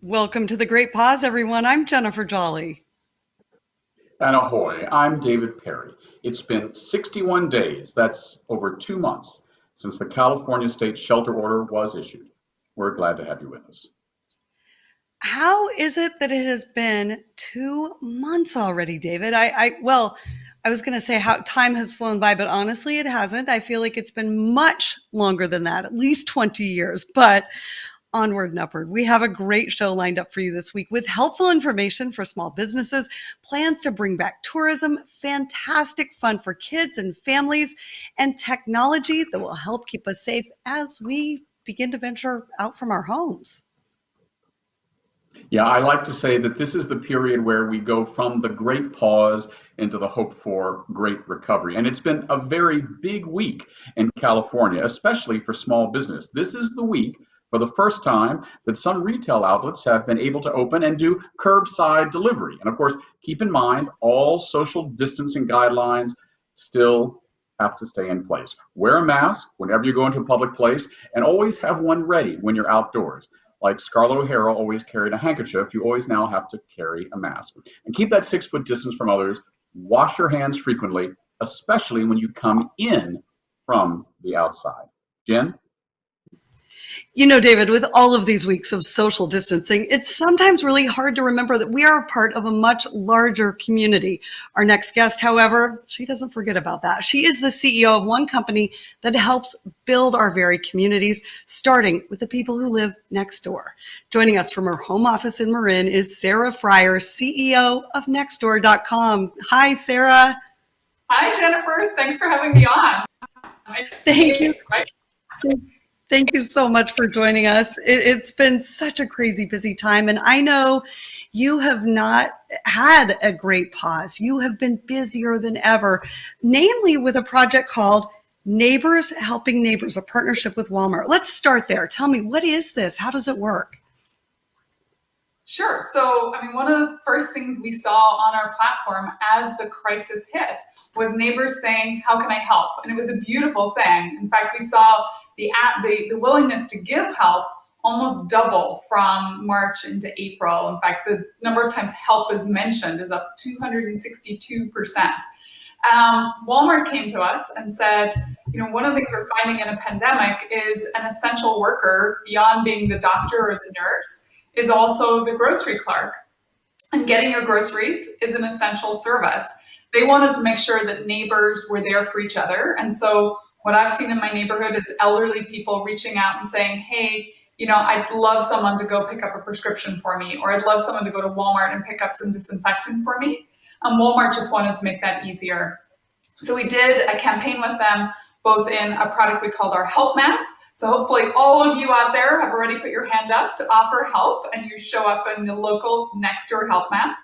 Welcome to The Great Pause, everyone. I'm Jennifer Jolly. And ahoy, I'm David Perry. It's been 61 days, that's over 2 months, since the California state shelter order was issued. We're glad to have you with us. How is it that it has been 2 months already, David? I was going to say how time has flown by, but honestly, it hasn't. I feel like it's been much longer than that, at least 20 years. But onward and upward. We have a great show lined up for you this week with helpful information for small businesses, plans to bring back tourism, fantastic fun for kids and families, and technology that will help keep us safe as we begin to venture out from our homes. Yeah, I like to say that this is the period where we go from the great pause into the hope for great recovery. And it's been a very big week in California, especially for small business. This is the week for the first time that some retail outlets have been able to open and do curbside delivery. And of course, keep in mind, all social distancing guidelines still have to stay in place. Wear a mask whenever you go into a public place and always have one ready when you're outdoors. Like Scarlett O'Hara always carried a handkerchief, you always now have to carry a mask. And keep that 6-foot distance from others. Wash your hands frequently, especially when you come in from the outside. Jen? You know, David, with all of these weeks of social distancing, it's sometimes really hard to remember that we are a part of a much larger community. Our next guest, however, she doesn't forget about that. She is the CEO of one company that helps build our very communities, starting with the people who live next door. Joining us from her home office in Marin is Sarah Friar, CEO of Nextdoor.com. Hi, Sarah. Hi, Jennifer. Thanks for having me on. Thank you. Thank you so much for joining us. It's been such a crazy busy time, and I know you have not had a great pause. You have been busier than ever, namely with a project called Neighbors Helping Neighbors, a partnership with Walmart. Let's start there. Tell me, what is this? How does it work? Sure. So, one of the first things we saw on our platform as the crisis hit was neighbors saying, "How can I help?" And it was a beautiful thing. In fact, we saw the willingness to give help almost double from March into April. In fact, the number of times help is mentioned is up 262%. Walmart came to us and said, one of the things we're finding in a pandemic is an essential worker, beyond being the doctor or the nurse, is also the grocery clerk. And getting your groceries is an essential service. They wanted to make sure that neighbors were there for each other. And so what I've seen in my neighborhood is elderly people reaching out and saying, "Hey, I'd love someone to go pick up a prescription for me," or "I'd love someone to go to Walmart and pick up some disinfectant for me." And Walmart just wanted to make that easier. So we did a campaign with them, both in a product we called our Help Map. So hopefully all of you out there have already put your hand up to offer help, and you show up in the local Nextdoor Help Map.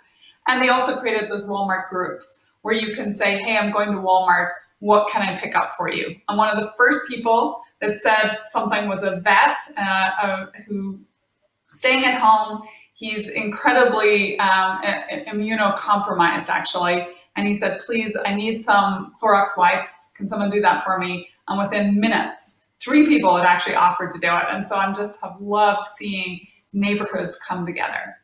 And they also created those Walmart groups where you can say, "Hey, I'm going to Walmart. What can I pick up for you?" And one of the first people that said something was a vet who staying at home. He's incredibly immunocompromised, actually. And he said, "Please, I need some Clorox wipes. Can someone do that for me?" And within minutes, 3 people had actually offered to do it. And so have loved seeing neighborhoods come together.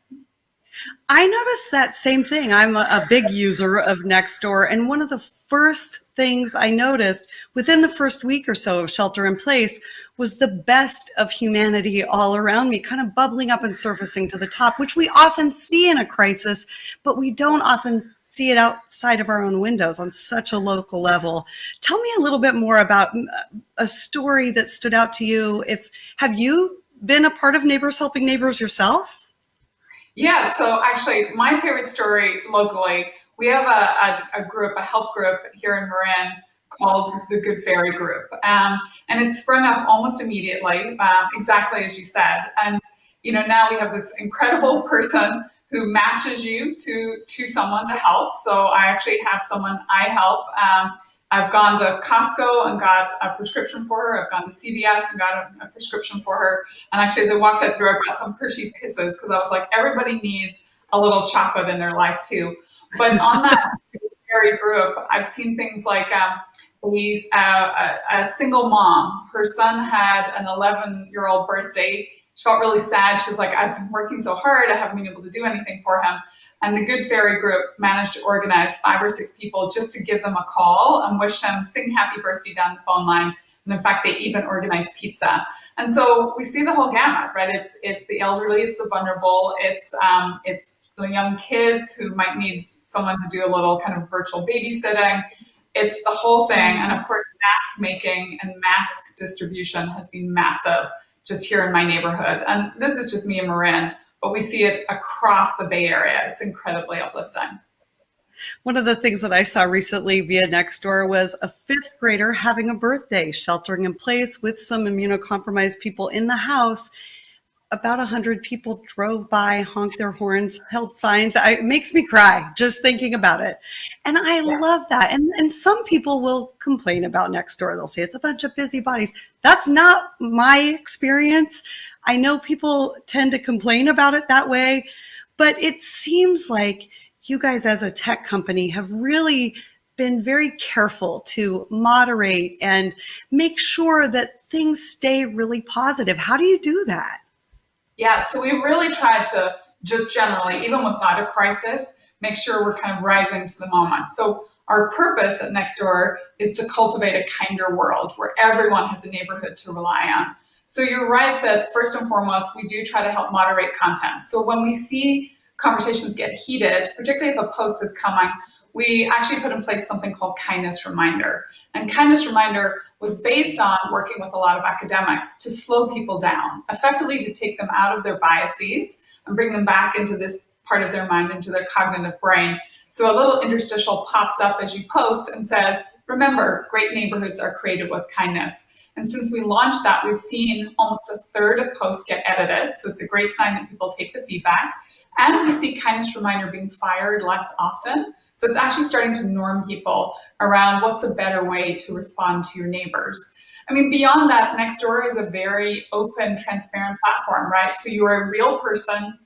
I noticed that same thing. I'm a big user of Nextdoor, and one of the first things I noticed within the first week or so of shelter in place was the best of humanity all around me, kind of bubbling up and surfacing to the top, which we often see in a crisis, but we don't often see it outside of our own windows on such a local level. Tell me a little bit more about a story that stood out to you. Have you been a part of Neighbors Helping Neighbors yourself? Yeah, so actually my favorite story locally, we have a group, a help group here in Marin called the Good Fairy Group. And it sprung up almost immediately, exactly as you said. And now we have this incredible person who matches you to someone to help. So I actually have someone I help. I've gone to Costco and got a prescription for her. I've gone to CVS and got a prescription for her. And actually, as I walked out through, I brought some Hershey's Kisses because I was like, everybody needs a little chocolate in their life too. But on that very group, I've seen things like a single mom. Her son had an 11-year-old birthday, She felt really sad. She was like, I've been working so hard. I haven't been able to do anything for him. And the Good Fairy group managed to organize 5 or 6 people just to give them a call and wish him, sing happy birthday down the phone line. And in fact, they even organized pizza. And so we see the whole gamut, right? It's the elderly, it's the vulnerable, it's the young kids who might need someone to do a little kind of virtual babysitting. It's the whole thing. And of course, mask making and mask distribution has been massive just here in my neighborhood. And this is just me and Marin, but we see it across the Bay Area. It's incredibly uplifting. One of the things that I saw recently via Nextdoor was a 5th grader having a birthday, sheltering in place with some immunocompromised people in the house. About 100 people drove by, honked their horns, held signs. It makes me cry just thinking about it. And I love that. And some people will complain about Nextdoor. They'll say it's a bunch of busybodies. That's not my experience. I know people tend to complain about it that way, but it seems like you guys as a tech company have really been very careful to moderate and make sure that things stay really positive. How do you do that? Yeah, so we've really tried to just generally, even without a crisis, make sure we're kind of rising to the moment. So our purpose at Nextdoor is to cultivate a kinder world where everyone has a neighborhood to rely on. So you're right that first and foremost, we do try to help moderate content. So when we see conversations get heated, particularly if a post is coming, we actually put in place something called Kindness Reminder. And Kindness Reminder was based on working with a lot of academics to slow people down, effectively to take them out of their biases and bring them back into this part of their mind, into their cognitive brain. So a little interstitial pops up as you post and says, remember, great neighborhoods are created with kindness. And since we launched that, we've seen almost a third of posts get edited. So it's a great sign that people take the feedback. And we see Kindness Reminder being fired less often. So it's actually starting to norm people around what's a better way to respond to your neighbors. I mean, beyond that, Nextdoor is a very open, transparent platform, right? So you're a real person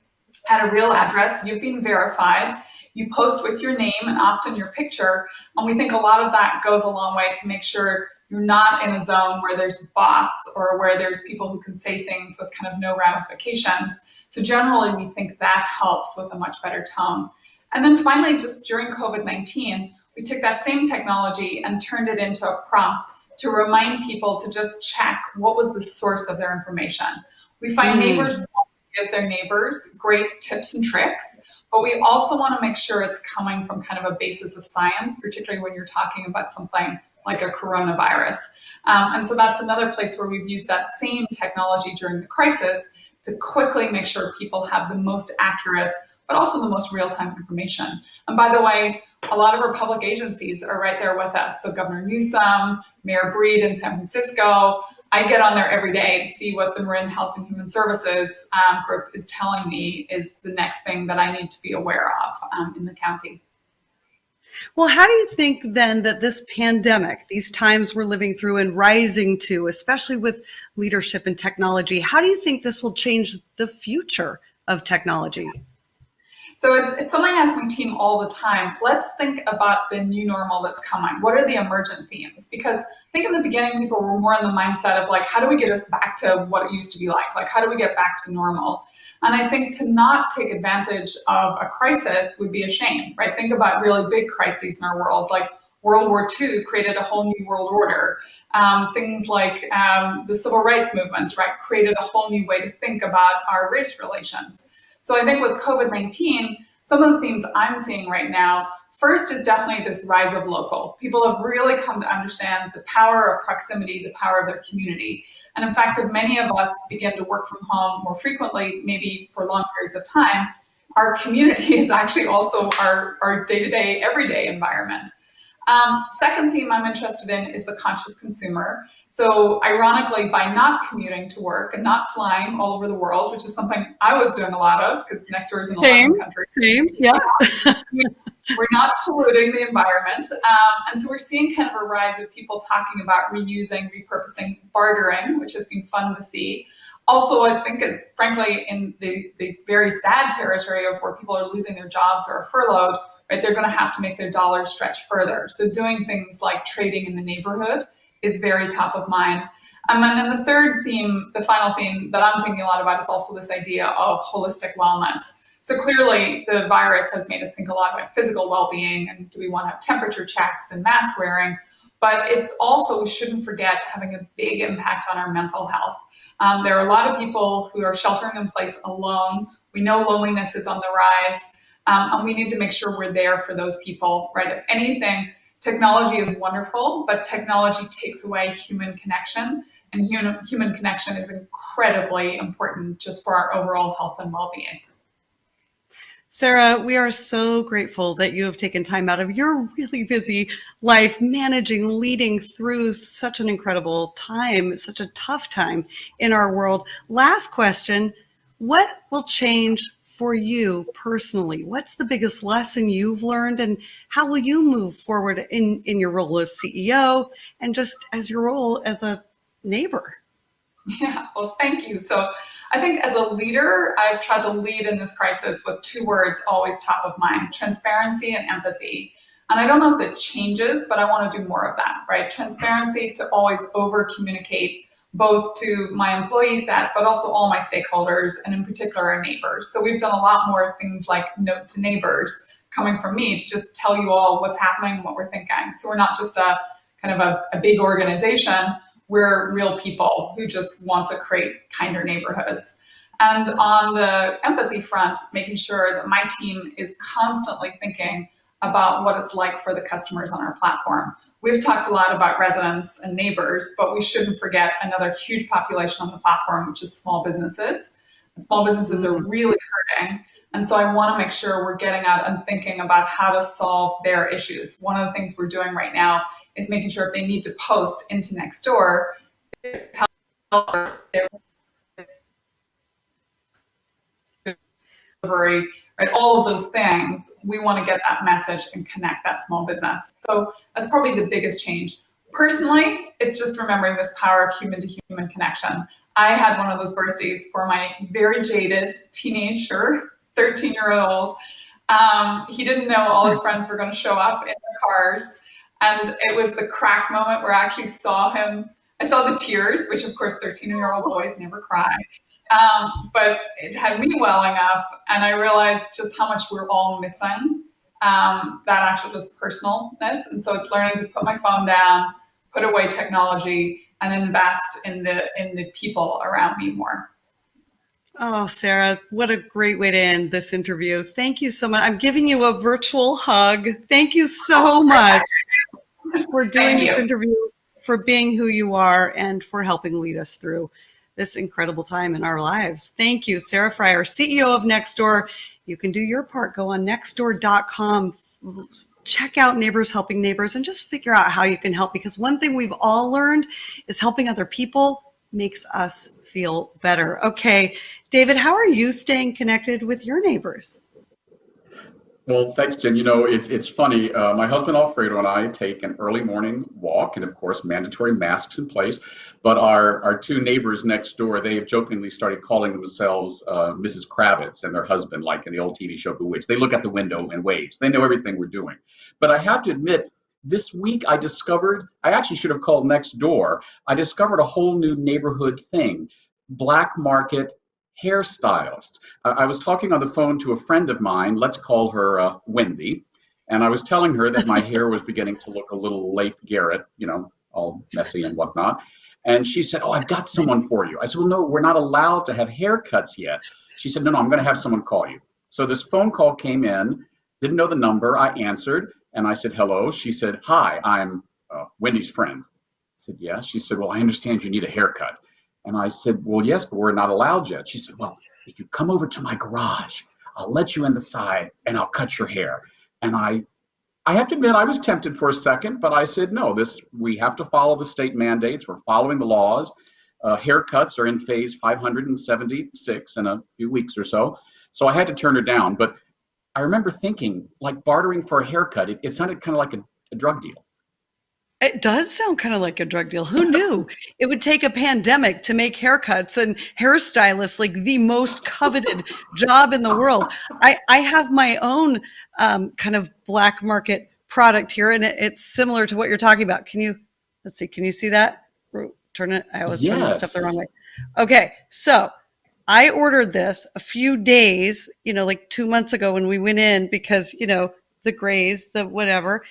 at a real address, you've been verified, you post with your name and often your picture, and we think a lot of that goes a long way to make sure you're not in a zone where there's bots or where there's people who can say things with kind of no ramifications. So generally, we think that helps with a much better tone. And then finally, just during COVID-19, we took that same technology and turned it into a prompt to remind people to just check what was the source of their information. We find neighbors want to give their neighbors great tips and tricks, but we also want to make sure it's coming from kind of a basis of science, particularly when you're talking about something like a coronavirus. And so that's another place where we've used that same technology during the crisis to quickly make sure people have the most accurate, but also the most real-time information. And by the way, a lot of our public agencies are right there with us. So Governor Newsom, Mayor Breed in San Francisco, I get on there every day to see what the Marin Health and Human Services group is telling me is the next thing that I need to be aware of in the county. Well, how do you think then that this pandemic, these times we're living through and rising to, especially with leadership and technology, how do you think this will change the future of technology? So it's something I ask my team all the time. Let's think about the new normal that's coming. What are the emergent themes? Because I think in the beginning, people were more in the mindset of like, how do we get us back to what it used to be like? Like, how do we get back to normal? And I think to not take advantage of a crisis would be a shame, right? Think about really big crises in our world, like World War II created a whole new world order. Things like the civil rights movement, right, created a whole new way to think about our race relations. So I think with COVID-19, some of the themes I'm seeing right now, first is definitely this rise of local. People have really come to understand the power of proximity, the power of their community. And in fact, if many of us begin to work from home more frequently, maybe for long periods of time, our community is actually also our day-to-day, everyday environment. Second theme I'm interested in is the conscious consumer. So ironically, by not commuting to work and not flying all over the world, which is something I was doing a lot of because Nextdoor is in 11 countries. Same, yeah. We're not polluting the environment. And so we're seeing kind of a rise of people talking about reusing, repurposing, bartering, which has been fun to see. Also, I think is frankly in the very sad territory of where people are losing their jobs or are furloughed, right? They're going to have to make their dollars stretch further. So doing things like trading in the neighborhood is very top of mind. And then the third theme, the final theme that I'm thinking a lot about is also this idea of holistic wellness. So clearly the virus has made us think a lot about physical well-being and do we want to have temperature checks and mask wearing, but it's also, we shouldn't forget, having a big impact on our mental health. There are a lot of people who are sheltering in place alone. We know loneliness is on the rise, and we need to make sure we're there for those people, right? If anything, technology is wonderful, but technology takes away human connection, and human connection is incredibly important just for our overall health and well-being. Sarah, we are so grateful that you have taken time out of your really busy life, managing, leading through such an incredible time, such a tough time in our world. Last question, what will change for you personally? What's the biggest lesson you've learned, and how will you move forward in your role as CEO and just as your role as a neighbor? Yeah, well, thank you. So I think as a leader, I've tried to lead in this crisis with two words always top of mind: transparency and empathy. And I don't know if that changes, but I want to do more of that, right? Transparency to always over communicate both to my employee set, but also all my stakeholders, and in particular our neighbors. So we've done a lot more things like note to neighbors coming from me to just tell you all what's happening and what we're thinking. So we're not just a kind of a big organization. We're real people who just want to create kinder neighborhoods. And on the empathy front, making sure that my team is constantly thinking about what it's like for the customers on our platform. We've talked a lot about residents and neighbors, but we shouldn't forget another huge population on the platform, which is small businesses. And small businesses are really hurting. And so I want to make sure we're getting out and thinking about how to solve their issues. One of the things we're doing right now is making sure if they need to post into Nextdoor, delivery, right? All of those things, we want to get that message and connect that small business. So that's probably the biggest change. Personally, it's just remembering this power of human to human connection. I had one of those birthdays for my very jaded teenager, 13-year-old. He didn't know all his friends were going to show up in their cars. And it was the crack moment where I actually saw him. I saw the tears, which of course 13-year-old boys never cry. But it had me welling up, and I realized just how much we're all missing that actual just personalness. And so it's learning to put my phone down, put away technology, and invest in the people around me more. Oh, Sarah, what a great way to end this interview. Thank you so much. I'm giving you a virtual hug. Thank you so much for doing this interview, for being who you are, and for helping lead us through this incredible time in our lives. Thank you, Sarah Friar, CEO of Nextdoor. You can do your part. Go on nextdoor.com, check out Neighbors Helping Neighbors, and just figure out how you can help, because one thing we've all learned is helping other people makes us feel better. Okay, David, how are you staying connected with your neighbors? Well, thanks, Jen. You know, it's funny. My husband Alfredo and I take an early morning walk, and of course, mandatory masks in place. But our two neighbors next door, they have jokingly started calling themselves Mrs. Kravitz and their husband, like in the old TV show Bewitched. They look at the window and wave. They know everything we're doing. But I have to admit, this week I actually should have called Nextdoor. I discovered a whole new neighborhood thing: black market hairstylists. I was talking on the phone to a friend of mine, let's call her Wendy, and I was telling her that my hair was beginning to look a little Leif Garrett, you know, all messy and whatnot. And she said, "Oh, I've got someone for you." I said, "Well, no, we're not allowed to have haircuts yet." She said, "No, I'm going to have someone call you." So this phone call came in, didn't know the number. I answered, and I said, "Hello." She said, "Hi, I'm Wendy's friend." I said, "Yeah." She said, "Well, I understand you need a haircut." And I said, "Well, yes, but we're not allowed yet." She said, "Well, if you come over to my garage, I'll let you in the side and I'll cut your hair." And I have to admit, I was tempted for a second, but I said, no, we have to follow the state mandates. We're following the laws. Haircuts are in phase 576 in a few weeks or so. So I had to turn her down. But I remember thinking, like, bartering for a haircut, it sounded kind of like a drug deal. It does sound kind of like a drug deal. Who knew it would take a pandemic to make haircuts and hairstylists like the most coveted job in the world? I have my own kind of black market product here, and it's similar to what you're talking about. Let's see, can you see that? Turn it. I always turn this stuff the Yes. wrong way. Okay, so I ordered this a few days, like 2 months ago when we went in because, the grays, the whatever.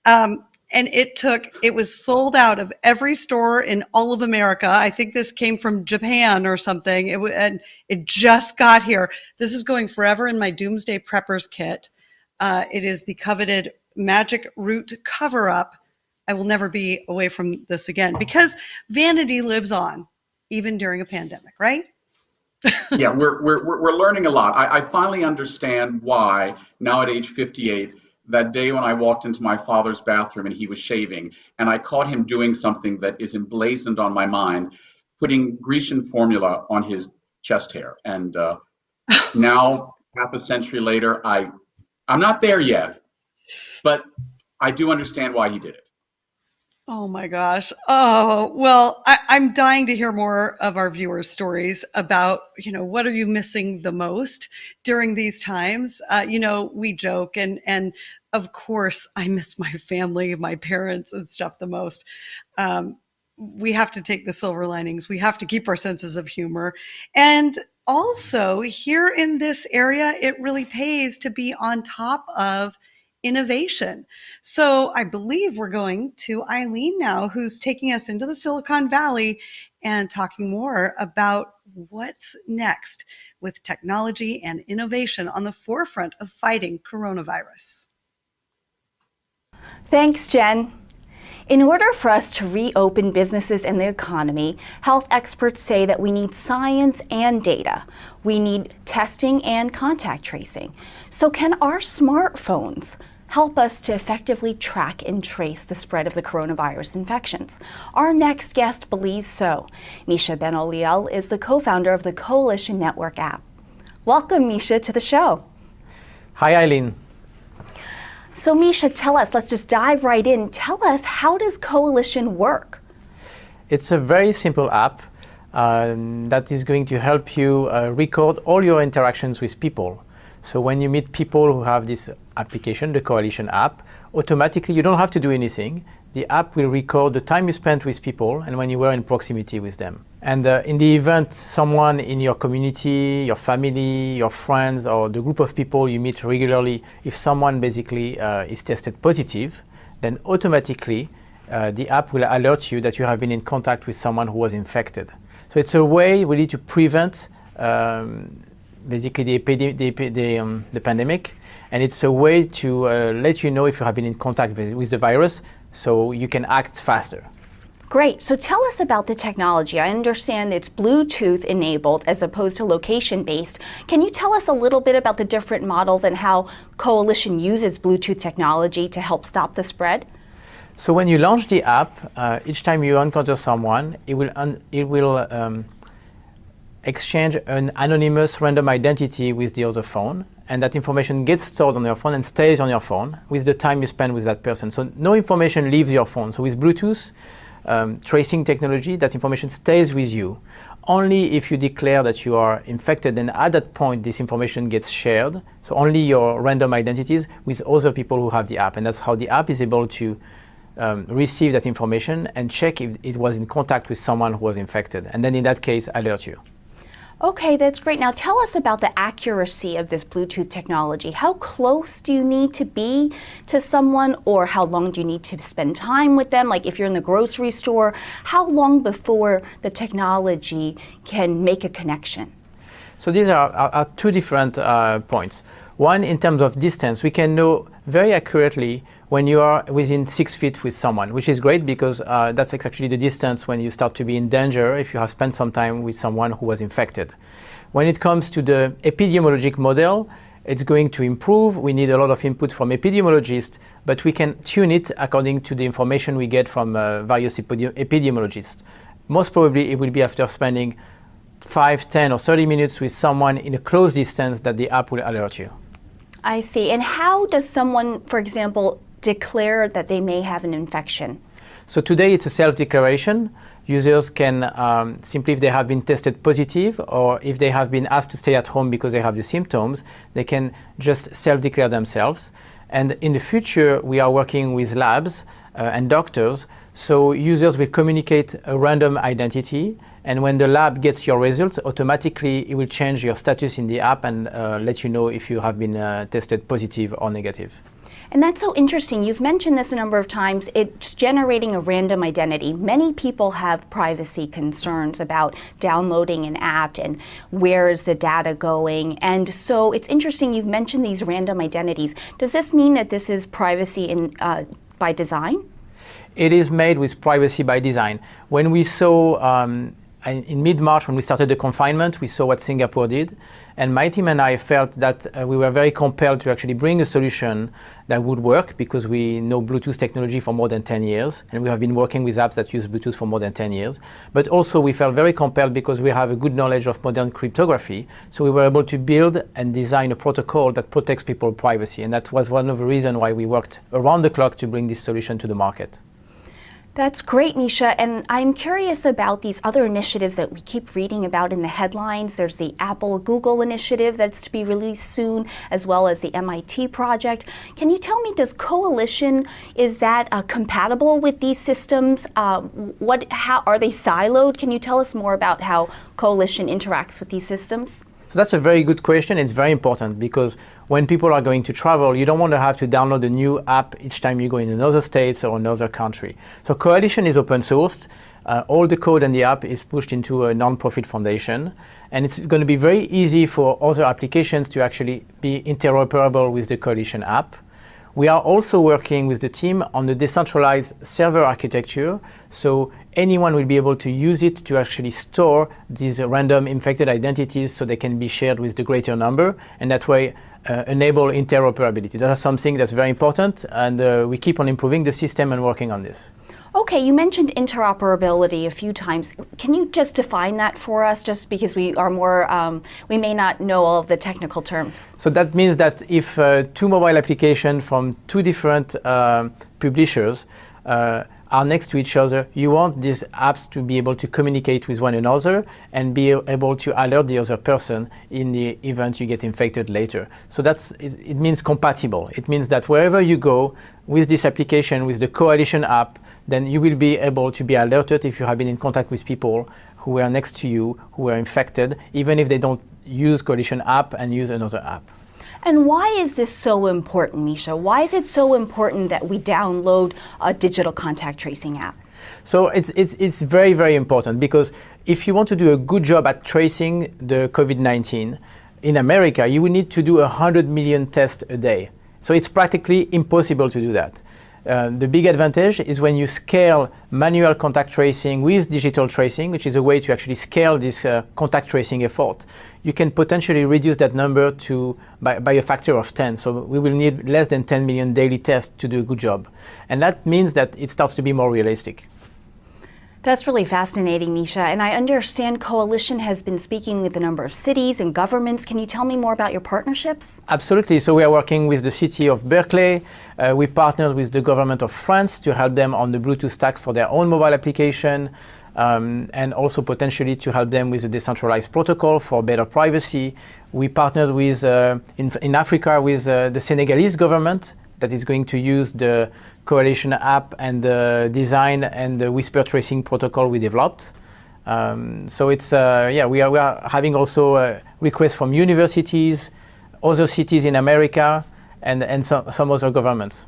And it was sold out of every store in all of America. I think this came from Japan or something. And it just got here. This is going forever in my Doomsday Preppers kit. It is the coveted Magic Root cover up. I will never be away from this again because vanity lives on, even during a pandemic, right? Yeah, we're learning a lot. I finally understand why now at age 58, that day when I walked into my father's bathroom and he was shaving, and I caught him doing something that is emblazoned on my mind, putting Grecian formula on his chest hair. And now, half a century later, I'm not there yet, but I do understand why he did it. Oh my gosh. Oh, well, I'm dying to hear more of our viewers' stories about, what are you missing the most during these times? We joke and of course I miss my family, my parents and stuff the most. We have to take the silver linings. We have to keep our senses of humor. And also here in this area, it really pays to be on top of innovation. So I believe we're going to Eileen now, who's taking us into the Silicon Valley and talking more about what's next with technology and innovation on the forefront of fighting coronavirus. Thanks, Jen. In order for us to reopen businesses and the economy, health experts say that we need science and data. We need testing and contact tracing. So can our smartphones help us to effectively track and trace the spread of the coronavirus infections? Our next guest believes so. Micha Benoliel is the co-founder of the Coalition Network app. Welcome, Micha, to the show. Hi, Eileen. So Micha, let's just dive right in. Tell us, how does Coalition work? It's a very simple app that is going to help you record all your interactions with people. So when you meet people who have this application, the Coalition app, automatically you don't have to do anything. The app will record the time you spent with people and when you were in proximity with them. And in the event someone in your community, your family, your friends, or the group of people you meet regularly, if someone basically is tested positive, then automatically the app will alert you that you have been in contact with someone who was infected. So it's a way really to prevent basically the pandemic, and it's a way to let you know if you have been in contact with the virus, so you can act faster. Great. So tell us about the technology. I understand it's Bluetooth enabled as opposed to location based. Can you tell us a little bit about the different models and how Coalition uses Bluetooth technology to help stop the spread? So when you launch the app, each time you encounter someone, it will exchange an anonymous random identity with the other phone, and that information gets stored on your phone and stays on your phone with the time you spend with that person. So no information leaves your phone. So with Bluetooth tracing technology, that information stays with you. Only if you declare that you are infected, then at that point this information gets shared. So only your random identities with other people who have the app, and that's how the app is able to receive that information and check if it was in contact with someone who was infected, and then in that case alert you. Okay, that's great. Now tell us about the accuracy of this Bluetooth technology. How close do you need to be to someone, or how long do you need to spend time with them? Like if you're in the grocery store, how long before the technology can make a connection? So these are two different points. One, in terms of distance, we can know very accurately when you are within 6 feet with someone, which is great because that's actually the distance when you start to be in danger if you have spent some time with someone who was infected. When it comes to the epidemiologic model, it's going to improve. We need a lot of input from epidemiologists, but we can tune it according to the information we get from various epidemiologists. Most probably it will be after spending 5, 10 or 30 minutes with someone in a close distance that the app will alert you. I see. And how does someone, for example, declare that they may have an infection? So today it's a self-declaration. Users can simply, if they have been tested positive or if they have been asked to stay at home because they have the symptoms, they can just self-declare themselves. And in the future, we are working with labs and doctors So users will communicate a random identity, and when the lab gets your results, automatically it will change your status in the app and let you know if you have been tested positive or negative. And that's so interesting. You've mentioned this a number of times. It's generating a random identity. Many people have privacy concerns about downloading an app and where is the data going. And so it's interesting you've mentioned these random identities. Does this mean that this is privacy by design? It is made with privacy by design. When we saw in mid-March, when we started the confinement, we saw what Singapore did. And my team and I felt that we were very compelled to actually bring a solution that would work, because we know Bluetooth technology for more than 10 years, and we have been working with apps that use Bluetooth for more than 10 years. But also we felt very compelled because we have a good knowledge of modern cryptography. So we were able to build and design a protocol that protects people's privacy. And that was one of the reasons why we worked around the clock to bring this solution to the market. That's great, Micha. And I'm curious about these other initiatives that we keep reading about in the headlines. There's the Apple-Google initiative that's to be released soon, as well as the MIT project. Can you tell me, does Coalition, is that compatible with these systems? How are they siloed? Can you tell us more about how Coalition interacts with these systems? So that's a very good question. It's very important because when people are going to travel, you don't want to have to download a new app each time you go in another state or another country. So Coalition is open sourced. All the code and the app is pushed into a non-profit foundation. And it's going to be very easy for other applications to actually be interoperable with the Coalition app. We are also working with the team on the decentralized server architecture, so anyone will be able to use it to actually store these random infected identities so they can be shared with the greater number, and that way enable interoperability. That's something that's very important, and we keep on improving the system and working on this. Okay, you mentioned interoperability a few times. Can you just define that for us, just because we are more, we may not know all of the technical terms? So that means that if two mobile applications from two different publishers are next to each other, you want these apps to be able to communicate with one another and be able to alert the other person in the event you get infected later. So it means compatible. It means that wherever you go with this application, with the Coalition app, then you will be able to be alerted if you have been in contact with people who were next to you, who were infected, even if they don't use Coalition app and use another app. And why is this so important, Micha? Why is it so important that we download a digital contact tracing app? So it's very, very important, because if you want to do a good job at tracing the COVID-19, in America, you will need to do 100 million tests a day. So it's practically impossible to do that. The big advantage is when you scale manual contact tracing with digital tracing, which is a way to actually scale this contact tracing effort. You can potentially reduce that number by a factor of 10. So we will need less than 10 million daily tests to do a good job. And that means that it starts to be more realistic. That's really fascinating, Micha. And I understand Coalition has been speaking with a number of cities and governments. Can you tell me more about your partnerships? Absolutely. So we are working with the city of Berkeley. We partnered with the government of France to help them on the Bluetooth stack for their own mobile application, and also potentially to help them with a decentralized protocol for better privacy. We partnered with, in Africa, with the Senegalese government that is going to use the Coalition app and the design and the whisper tracing protocol we developed. So it's, we are having also requests from universities, other cities in America, and some other governments.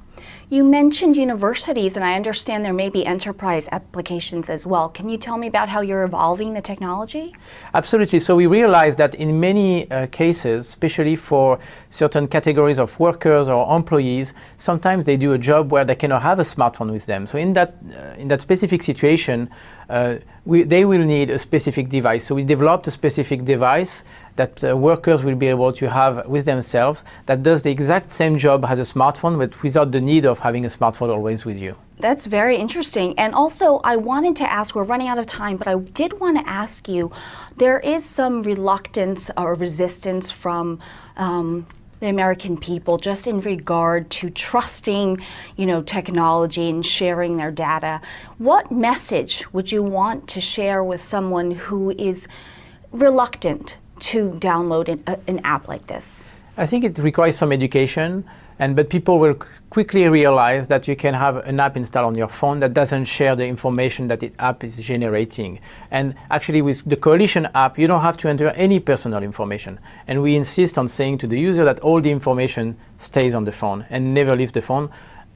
You mentioned universities, and I understand there may be enterprise applications as well. Can you tell me about how you're evolving the technology? Absolutely. So we realized that in many cases, especially for certain categories of workers or employees, sometimes they do a job where they cannot have a smartphone with them. So in that specific situation, they will need a specific device. So we developed a specific device that workers will be able to have with themselves that does the exact same job as a smartphone, but without the need of having a smartphone always with you. That's very interesting. And also, I wanted to ask, we're running out of time, but I did want to ask you, there is some reluctance or resistance from the American people just in regard to trusting, technology and sharing their data. What message would you want to share with someone who is reluctant to download an app like this? I think it requires some education, but people will quickly realize that you can have an app installed on your phone that doesn't share the information that the app is generating. And actually with the Coalition app, you don't have to enter any personal information. And we insist on saying to the user that all the information stays on the phone and never leaves the phone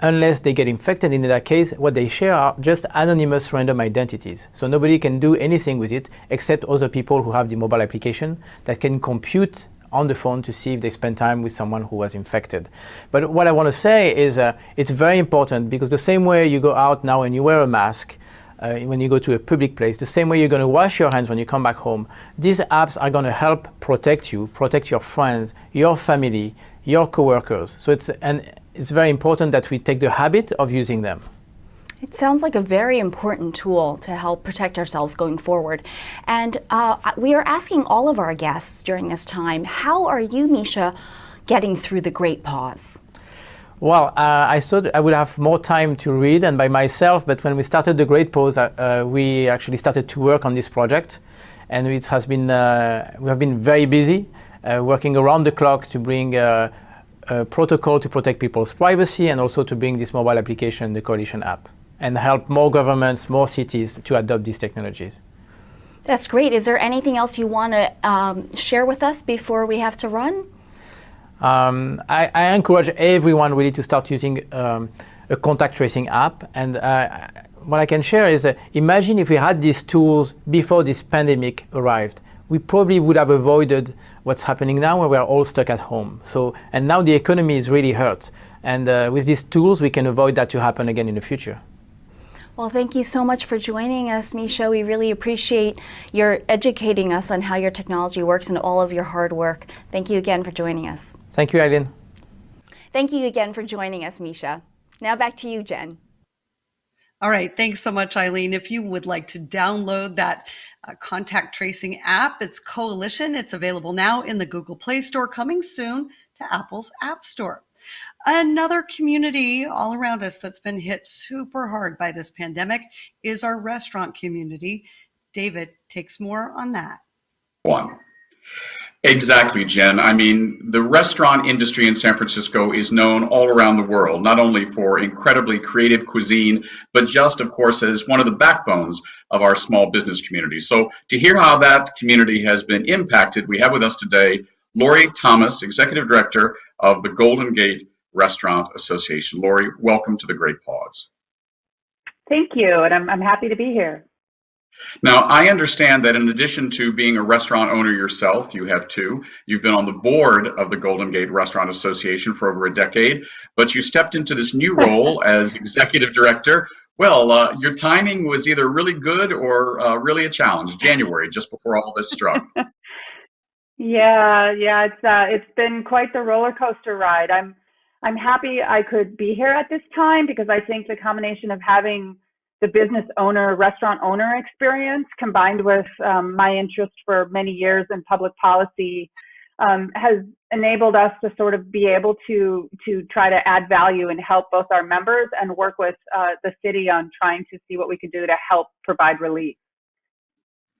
unless they get infected. In that case, what they share are just anonymous random identities. So nobody can do anything with it except other people who have the mobile application that can compute on the phone to see if they spend time with someone who was infected. But what I want to say is it's very important, because the same way you go out now and you wear a mask when you go to a public place, the same way you're going to wash your hands when you come back home, these apps are going to help protect you, protect your friends, your family, your coworkers. So it's very important that we take the habit of using them. It sounds like a very important tool to help protect ourselves going forward. And we are asking all of our guests during this time, how are you, Micha, getting through the Great Pause? Well, I thought I would have more time to read and by myself, but when we started the Great Pause, we actually started to work on this project. And it has been, we have been very busy, working around the clock to bring a protocol to protect people's privacy and also to bring this mobile application, the Coalition app, and help more governments, more cities to adopt these technologies. That's great. Is there anything else you want to share with us before we have to run? I encourage everyone really to start using a contact tracing app. And what I can share is imagine if we had these tools before this pandemic arrived. We probably would have avoided what's happening now, where we're all stuck at home. And now the economy is really hurt. And with these tools, we can avoid that to happen again in the future. Well, thank you so much for joining us, Micha. We really appreciate your educating us on how your technology works and all of your hard work. Thank you again for joining us. Thank you, Eileen. Thank you again for joining us, Micha. Now back to you, Jen. All right. Thanks so much, Eileen. If you would like to download that contact tracing app, it's Coalition. It's available now in the Google Play Store, coming soon to Apple's App Store. Another community all around us that's been hit super hard by this pandemic is our restaurant community. David takes more on that. One. Exactly, Jen. I mean, the restaurant industry in San Francisco is known all around the world, not only for incredibly creative cuisine, but just, of course, as one of the backbones of our small business community. So to hear how that community has been impacted, we have with us today Laurie Thomas, Executive Director of the Golden Gate Restaurant Association. Laurie, welcome to The Great Pause. Thank you, and I'm happy to be here. Now, I understand that in addition to being a restaurant owner yourself, you have two. You've been on the board of the Golden Gate Restaurant Association for over a decade, but you stepped into this new role as Executive Director. Well, your timing was either really good or really a challenge. January, just before all this struck. Yeah, it's been quite the roller coaster ride. I'm happy I could be here at this time, because I think the combination of having the business owner, restaurant owner experience combined with my interest for many years in public policy has enabled us to sort of be able to try to add value and help both our members and work with the city on trying to see what we can do to help provide relief.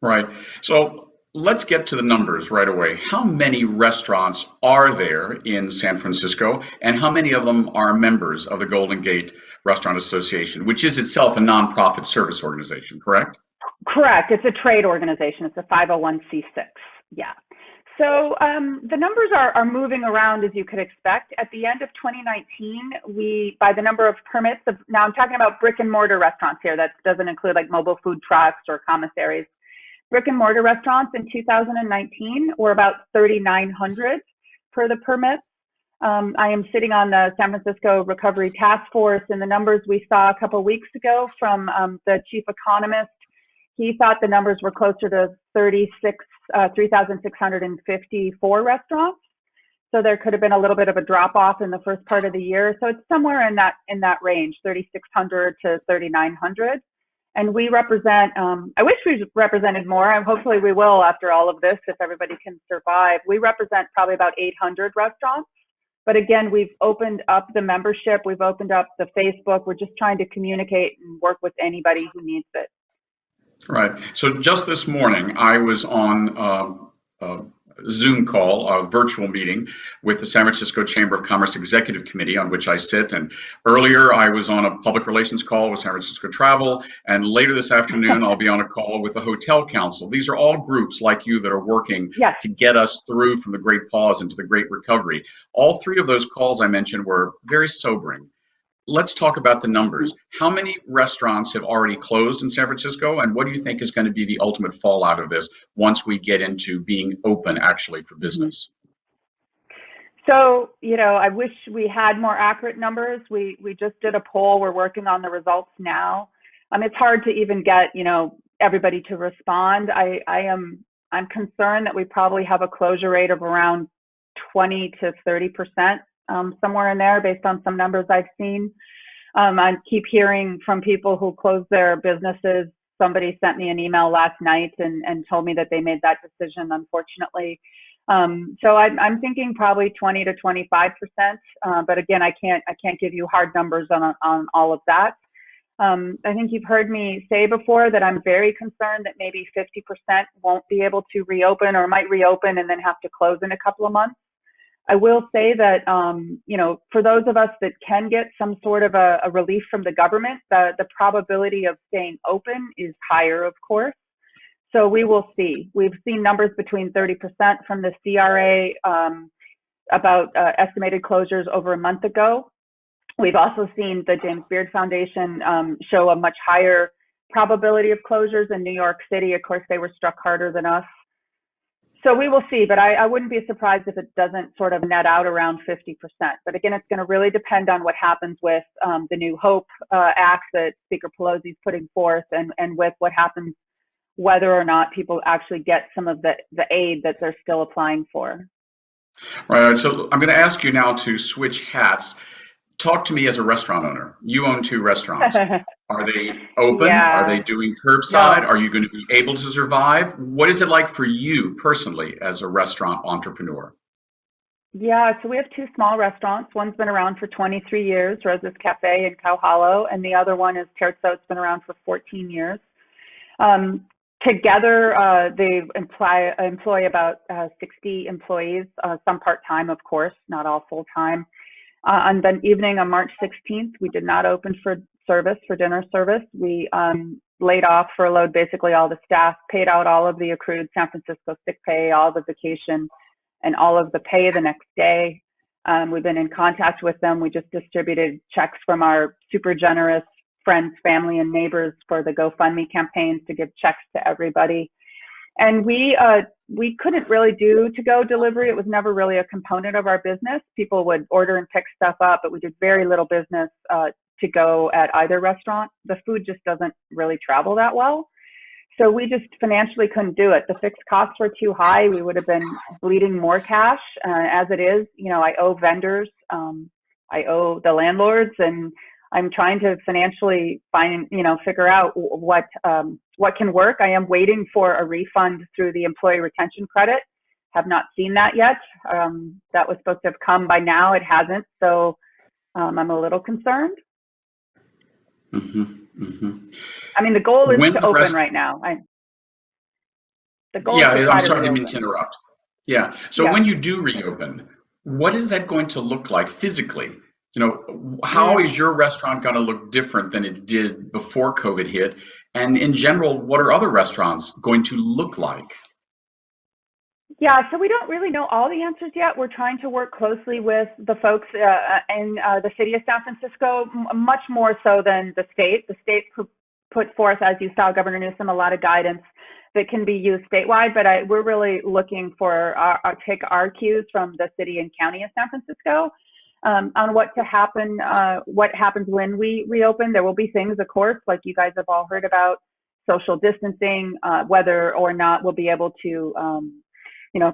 Right. So let's get to the numbers right away. How many restaurants are there in San Francisco, and how many of them are members of the Golden Gate Restaurant Association, which is itself a nonprofit service organization, correct? Correct. It's a trade organization. It's a 501c6. Yeah. So the numbers are moving around, as you could expect. At the end of 2019, by the number of permits, now I'm talking about brick and mortar restaurants here. That doesn't include like mobile food trucks or commissaries. Brick and mortar restaurants in 2019 were about 3,900 per the permits. I am sitting on the San Francisco Recovery Task Force, and the numbers we saw a couple of weeks ago from the chief economist, he thought the numbers were closer to 3,654 restaurants. So there could have been a little bit of a drop off in the first part of the year. So it's somewhere in that range, 3,600 to 3,900. And we represent, I wish we represented more, and hopefully we will after all of this, if everybody can survive. We represent probably about 800 restaurants. But again, we've opened up the membership, we've opened up the Facebook. We're just trying to communicate and work with anybody who needs it. Right. So just this morning, I was on Zoom call, a virtual meeting with the San Francisco Chamber of Commerce Executive Committee, on which I sit. And earlier I was on a public relations call with San Francisco Travel, and later this afternoon I'll be on a call with the Hotel Council. These are all groups like you that are working to get us through from the Great Pause into the Great Recovery. All three of those calls I mentioned were very sobering. Let's talk about the numbers. How many restaurants have already closed in San Francisco, and what do you think is going to be the ultimate fallout of this once we get into being open actually for business? So, I wish we had more accurate numbers. We just did a poll. We're working on the results now. It's hard to even get, everybody to respond. I'm concerned that we probably have a closure rate of around 20 to 30%. Somewhere in there based on some numbers I've seen. I keep hearing from people who closed their businesses. Somebody sent me an email last night and told me that they made that decision, unfortunately. So I'm thinking probably 20 to 25%. But again, I can't give you hard numbers on all of that. I think you've heard me say before that I'm very concerned that maybe 50% won't be able to reopen or might reopen and then have to close in a couple of months. I will say that, for those of us that can get some sort of a relief from the government, the probability of staying open is higher, of course. So we will see. We've seen numbers between 30% from the CRA about estimated closures over a month ago. We've also seen the James Beard Foundation show a much higher probability of closures in New York City. Of course, they were struck harder than us. So we will see, but I wouldn't be surprised if it doesn't sort of net out around 50%. But again, it's going to really depend on what happens with the new HOPE Act that Speaker Pelosi's putting forth and with what happens, whether or not people actually get some of the aid that they're still applying for. Right, so I'm going to ask you now to switch hats. Talk to me as a restaurant owner. You own 2 restaurants. Are they open? Yeah. Are they doing curbside? No. Are you going to be able to survive? What is it like for you personally as a restaurant entrepreneur? Yeah, so we have 2 small restaurants. One's been around for 23 years, Rose's Cafe in Cow Hollow, and the other one is Terzo. It's been around for 14 years. Together, they employ about 60 employees, some part-time, of course, not all full-time. On the evening on March 16th, we did not open for dinner service. We laid off, furloughed basically all the staff, paid out all of the accrued San Francisco sick pay, all the vacation, and all of the pay the next day. We've been in contact with them. We just distributed checks from our super generous friends, family, and neighbors for the GoFundMe campaigns to give checks to everybody. And we couldn't really do to-go delivery. It was never really a component of our business. People would order and pick stuff up, but we did very little business to go at either restaurant. The food just doesn't really travel that well. So we just financially couldn't do it. The fixed costs were too high. We would have been bleeding more cash. As it is, I owe vendors, I owe the landlords, and I'm trying to financially figure out what can work. I am waiting for a refund through the employee retention credit. Have not seen that yet. That was supposed to have come by now. It hasn't. So I'm a little concerned. Mm-hmm, mm-hmm. I mean, the goal is to open right now. The goal is to I'm sorry, I didn't mean to interrupt. Yeah. So when you do reopen, what is that going to look like physically? How is your restaurant going to look different than it did before COVID hit? And in general, what are other restaurants going to look like? Yeah, so we don't really know all the answers yet. We're trying to work closely with the folks in the city of San Francisco, much more so than the state. The state put forth, as you saw, Governor Newsom, a lot of guidance that can be used statewide, but we're really looking for take our cues from the city and county of San Francisco on what happens when we reopen. There will be things, of course, like you guys have all heard about, social distancing, whether or not we'll be able to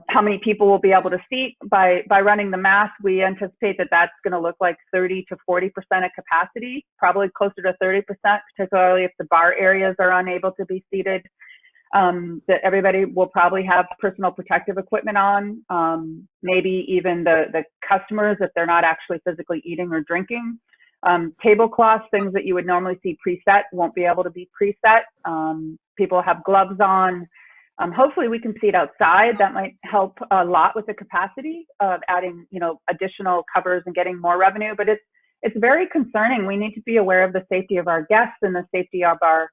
how many people will be able to seat by running the math. We anticipate that that's going to look like 30 to 40% of capacity, probably closer to 30%, particularly if the bar areas are unable to be seated. That everybody will probably have personal protective equipment on, maybe even the customers, if they're not actually physically eating or drinking. Tablecloths, things that you would normally see preset, won't be able to be preset. People have gloves on. Hopefully we can see it outside. That might help a lot with the capacity of adding, additional covers and getting more revenue. But it's very concerning. We need to be aware of the safety of our guests and the safety of our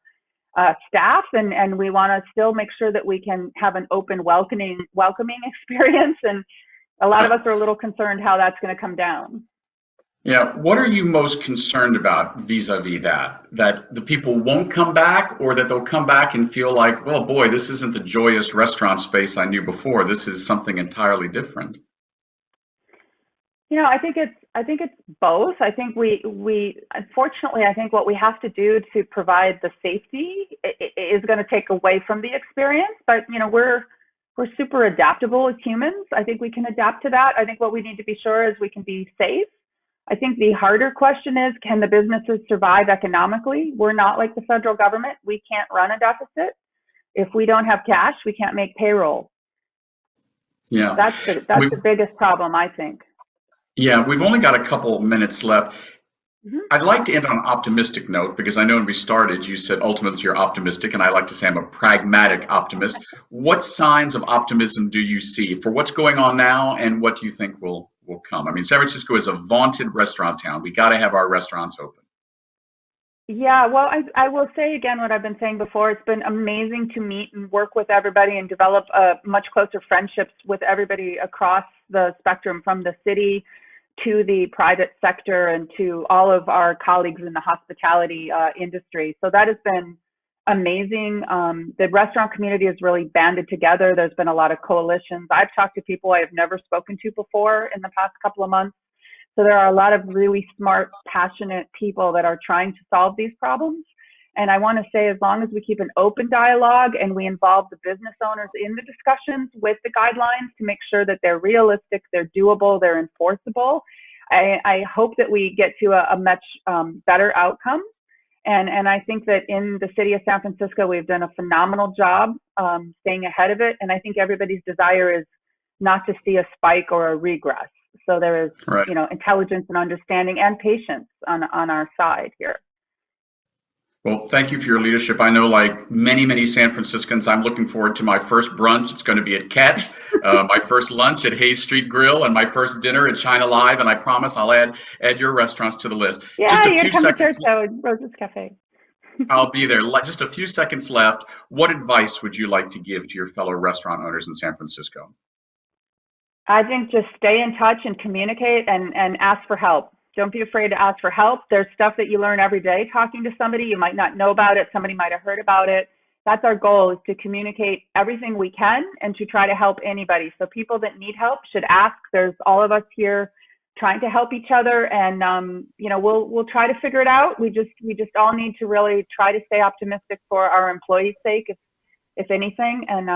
staff, and we want to still make sure that we can have an open, welcoming experience. And a lot of us are a little concerned how that's going to come down. Yeah, what are you most concerned about vis-a-vis that the people won't come back, or that they'll come back and feel like, well, boy, this isn't the joyous restaurant space I knew before. This is something entirely different. I think it's both. I think we unfortunately, I think what we have to do to provide the safety is going to take away from the experience. But we're super adaptable as humans. I think we can adapt to that. I think what we need to be sure is we can be safe. I think the harder question is, can the businesses survive economically? We're not like the federal government. We can't run a deficit. If we don't have cash, we can't make payroll. Yeah, that's the biggest problem, I think. Yeah, we've only got a couple minutes left. Mm-hmm. I'd like to end on an optimistic note, because I know when we started, you said ultimately you're optimistic, and I like to say I'm a pragmatic optimist. What signs of optimism do you see for what's going on now, and what do you think will come? I mean, San Francisco is a vaunted restaurant town. We got to have our restaurants open. Yeah, well, I will say again what I've been saying before. It's been amazing to meet and work with everybody and develop much closer friendships with everybody across the spectrum, from the city to the private sector and to all of our colleagues in the hospitality industry. So that has been amazing. The restaurant community has really banded together. There's been a lot of coalitions. I've talked to people I have never spoken to before in the past couple of months. So there are a lot of really smart, passionate people that are trying to solve these problems. And I want to say, as long as we keep an open dialogue and we involve the business owners in the discussions with the guidelines to make sure that they're realistic, they're doable, they're enforceable, I hope that we get to a much better outcome. And I think that in the city of San Francisco, we've done a phenomenal job staying ahead of it. And I think everybody's desire is not to see a spike or a regress. So there is, right, intelligence and understanding and patience on our side here. Well, thank you for your leadership. I know, like many San Franciscans, I'm looking forward to my first brunch. It's going to be at Catch, my first lunch at Hayes Street Grill, and my first dinner at China Live. And I promise I'll add your restaurants to the list. Yeah, just a you few come seconds. to Church Rose's Cafe. I'll be there. Just a few seconds left. What advice would you like to give to your fellow restaurant owners in San Francisco? I think just stay in touch and communicate and ask for help. Don't be afraid to ask for help. There's stuff that you learn every day talking to somebody. You might not know about it. Somebody might have heard about it. That's our goal, is to communicate everything we can and to try to help anybody. So people that need help should ask. There's all of us here trying to help each other, and we'll try to figure it out. We just all need to really try to stay optimistic for our employees' sake, if anything. And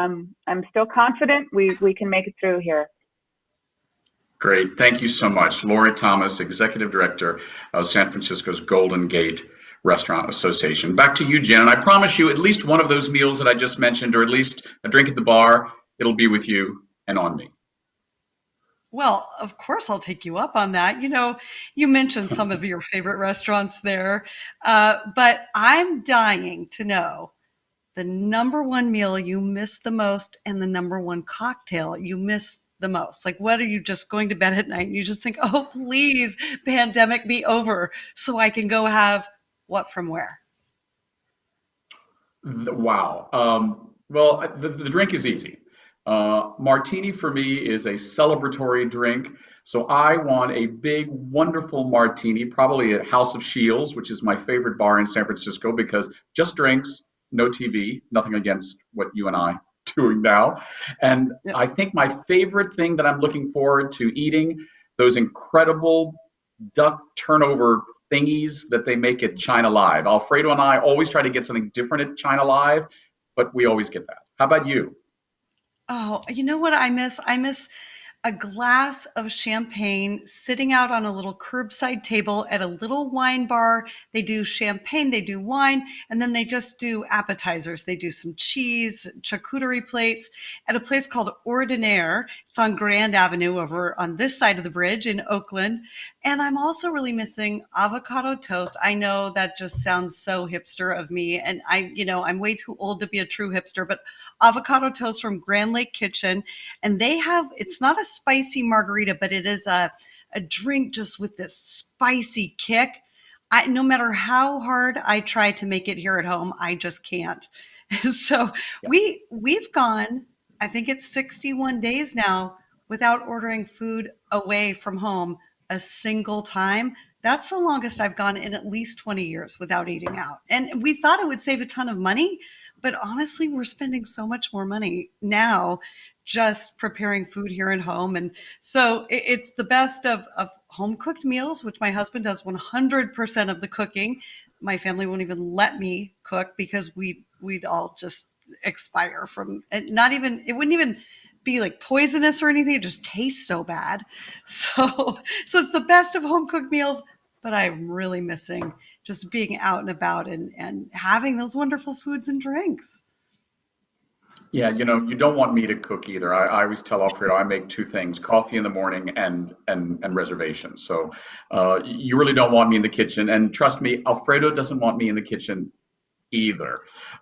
I'm still confident we can make it through here. Great. Thank you so much. Laurie Thomas, Executive Director of San Francisco's Golden Gate Restaurant Association. Back to you, Jen. And I promise you, at least one of those meals that I just mentioned, or at least a drink at the bar, it'll be with you and on me. Well, of course, I'll take you up on that. You mentioned some of your favorite restaurants there, but I'm dying to know the number one meal you miss the most and the number one cocktail you miss the most. Like, what are you just going to bed at night and you just think, oh, please, pandemic be over so I can go have what from where? Wow. Well, the drink is easy. Martini for me is a celebratory drink. So I want a big, wonderful martini, probably at House of Shields, which is my favorite bar in San Francisco, because just drinks, no TV, nothing against what you and I doing now. And Yep. I think my favorite thing that I'm looking forward to eating, those incredible duck turnover thingies that they make at China Live. Alfredo and I always try to get something different at China Live, but we always get that. How about you? Oh, you know what I miss? I miss a glass of champagne sitting out on a little curbside table at a little wine bar. They do champagne, they do wine, and then they just do appetizers. They do some cheese, charcuterie plates at a place called Ordinaire. It's on Grand Avenue over on this side of the bridge in Oakland. And I'm also really missing avocado toast. I know that just sounds so hipster of me. And I'm way too old to be a true hipster, but avocado toast from Grand Lake Kitchen. And it's not a spicy margarita, but it is a drink just with this spicy kick. No matter how hard I try to make it here at home, I just can't. So we've gone, I think it's 61 days now without ordering food away from home a single time. That's the longest I've gone in at least 20 years without eating out. And we thought it would save a ton of money, but honestly, we're spending so much more money now just preparing food here at home. And so it's the best of home cooked meals, which my husband does 100% of the cooking. My family won't even let me cook because we'd all just expire from it. It wouldn't even be like poisonous or anything. It just tastes so bad. So it's the best of home cooked meals, but I'm really missing just being out and about and having those wonderful foods and drinks. Yeah, you don't want me to cook either. I always tell Alfredo I make two things: coffee in the morning and reservations. So you really don't want me in the kitchen. And trust me, Alfredo doesn't want me in the kitchen either.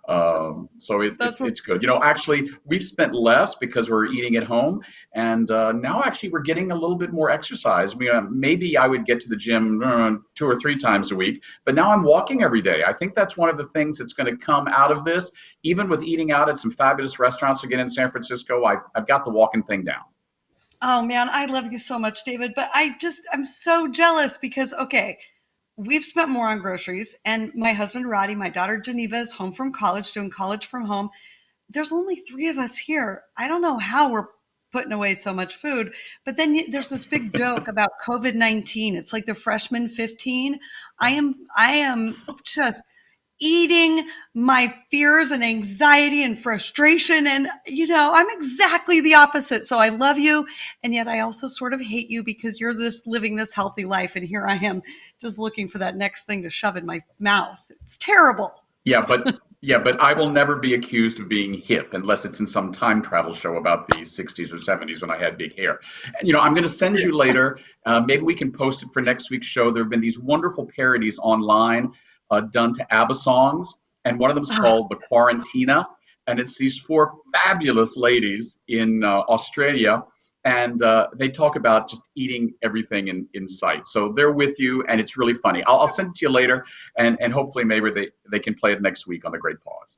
So it's good. Actually, we've spent less because we're eating at home, and now actually we're getting a little bit more exercise. Maybe I would get to the gym 2 or 3 times a week, but now I'm walking every day. I think that's one of the things that's going to come out of this. Even with eating out at some fabulous restaurants again in San Francisco, I've got the walking thing down. Oh man, I love you so much, David, but I'm so jealous because, okay, we've spent more on groceries, and my husband, Roddy, my daughter, Geneva, is home from college, doing college from home. There's only 3 of us here. I don't know how we're putting away so much food, but then there's this big joke about COVID-19. It's like the freshman 15. I am just eating my fears and anxiety and frustration. And, I'm exactly the opposite. So I love you. And yet I also sort of hate you because you're living this healthy life. And here I am just looking for that next thing to shove in my mouth. It's terrible. Yeah, but I will never be accused of being hip unless it's in some time travel show about the 60s or 70s when I had big hair. And, I'm going to send you later. Maybe we can post it for next week's show. There have been these wonderful parodies online done to ABBA songs, and one of them is called The Quarantina, and it's these 4 fabulous ladies in Australia, and they talk about just eating everything in sight. So they're with you, and it's really funny. I'll send it to you later, and hopefully maybe they can play it next week on The Great Pause.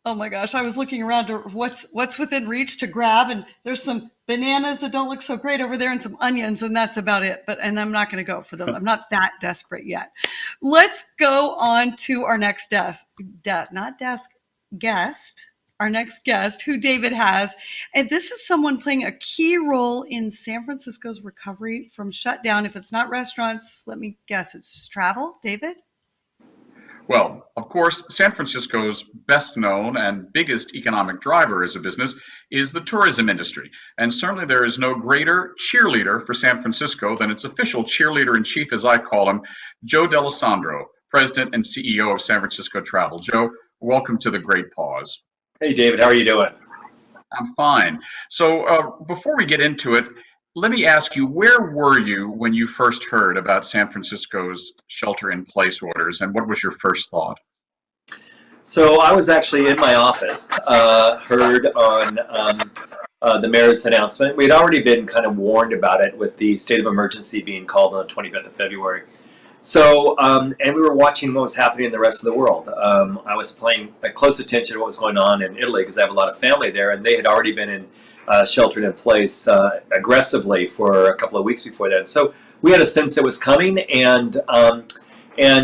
Oh my gosh, I was looking around to what's within reach to grab, and there's some bananas that don't look so great over there and some onions, and that's about it. And I'm not going to go for them. I'm not that desperate yet. Let's go on to our next guest, our next guest, who David has. And this is someone playing a key role in San Francisco's recovery from shutdown. If it's not restaurants, let me guess, it's travel. David? Well, of course, San Francisco's best known and biggest economic driver as a business is the tourism industry. And certainly there is no greater cheerleader for San Francisco than its official cheerleader-in-chief, as I call him, Joe D'Alessandro, President and CEO of San Francisco Travel. Joe, welcome to The Great Pause. Hey, David, how are you doing? I'm fine. So before we get into it, let me ask you, where were you when you first heard about San Francisco's shelter-in-place orders, and what was your first thought? So I was actually in my office, heard on the mayor's announcement. We had already been kind of warned about it with the state of emergency being called on the 25th of February. So, and we were watching what was happening in the rest of the world. I was paying close attention to what was going on in Italy because I have a lot of family there, and they had already been in sheltered in place aggressively for a couple of weeks before that. So we had a sense it was coming, and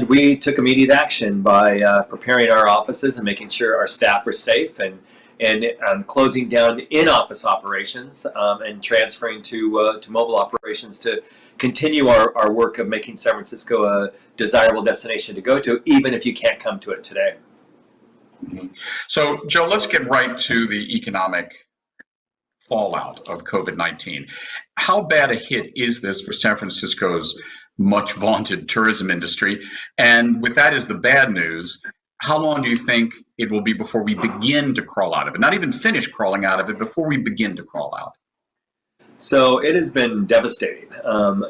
we took immediate action by preparing our offices and making sure our staff were safe, and closing down in-office operations and transferring to mobile operations to continue our work of making San Francisco a desirable destination to go to, even if you can't come to it today. Mm-hmm. So, Joe, let's get right to the economic fallout of COVID-19. How bad a hit is this for San Francisco's much vaunted tourism industry? And with that as the bad news, how long do you think it will be before we begin to crawl out of it? Not even finish crawling out of it, before we begin to crawl out. So it has been devastating.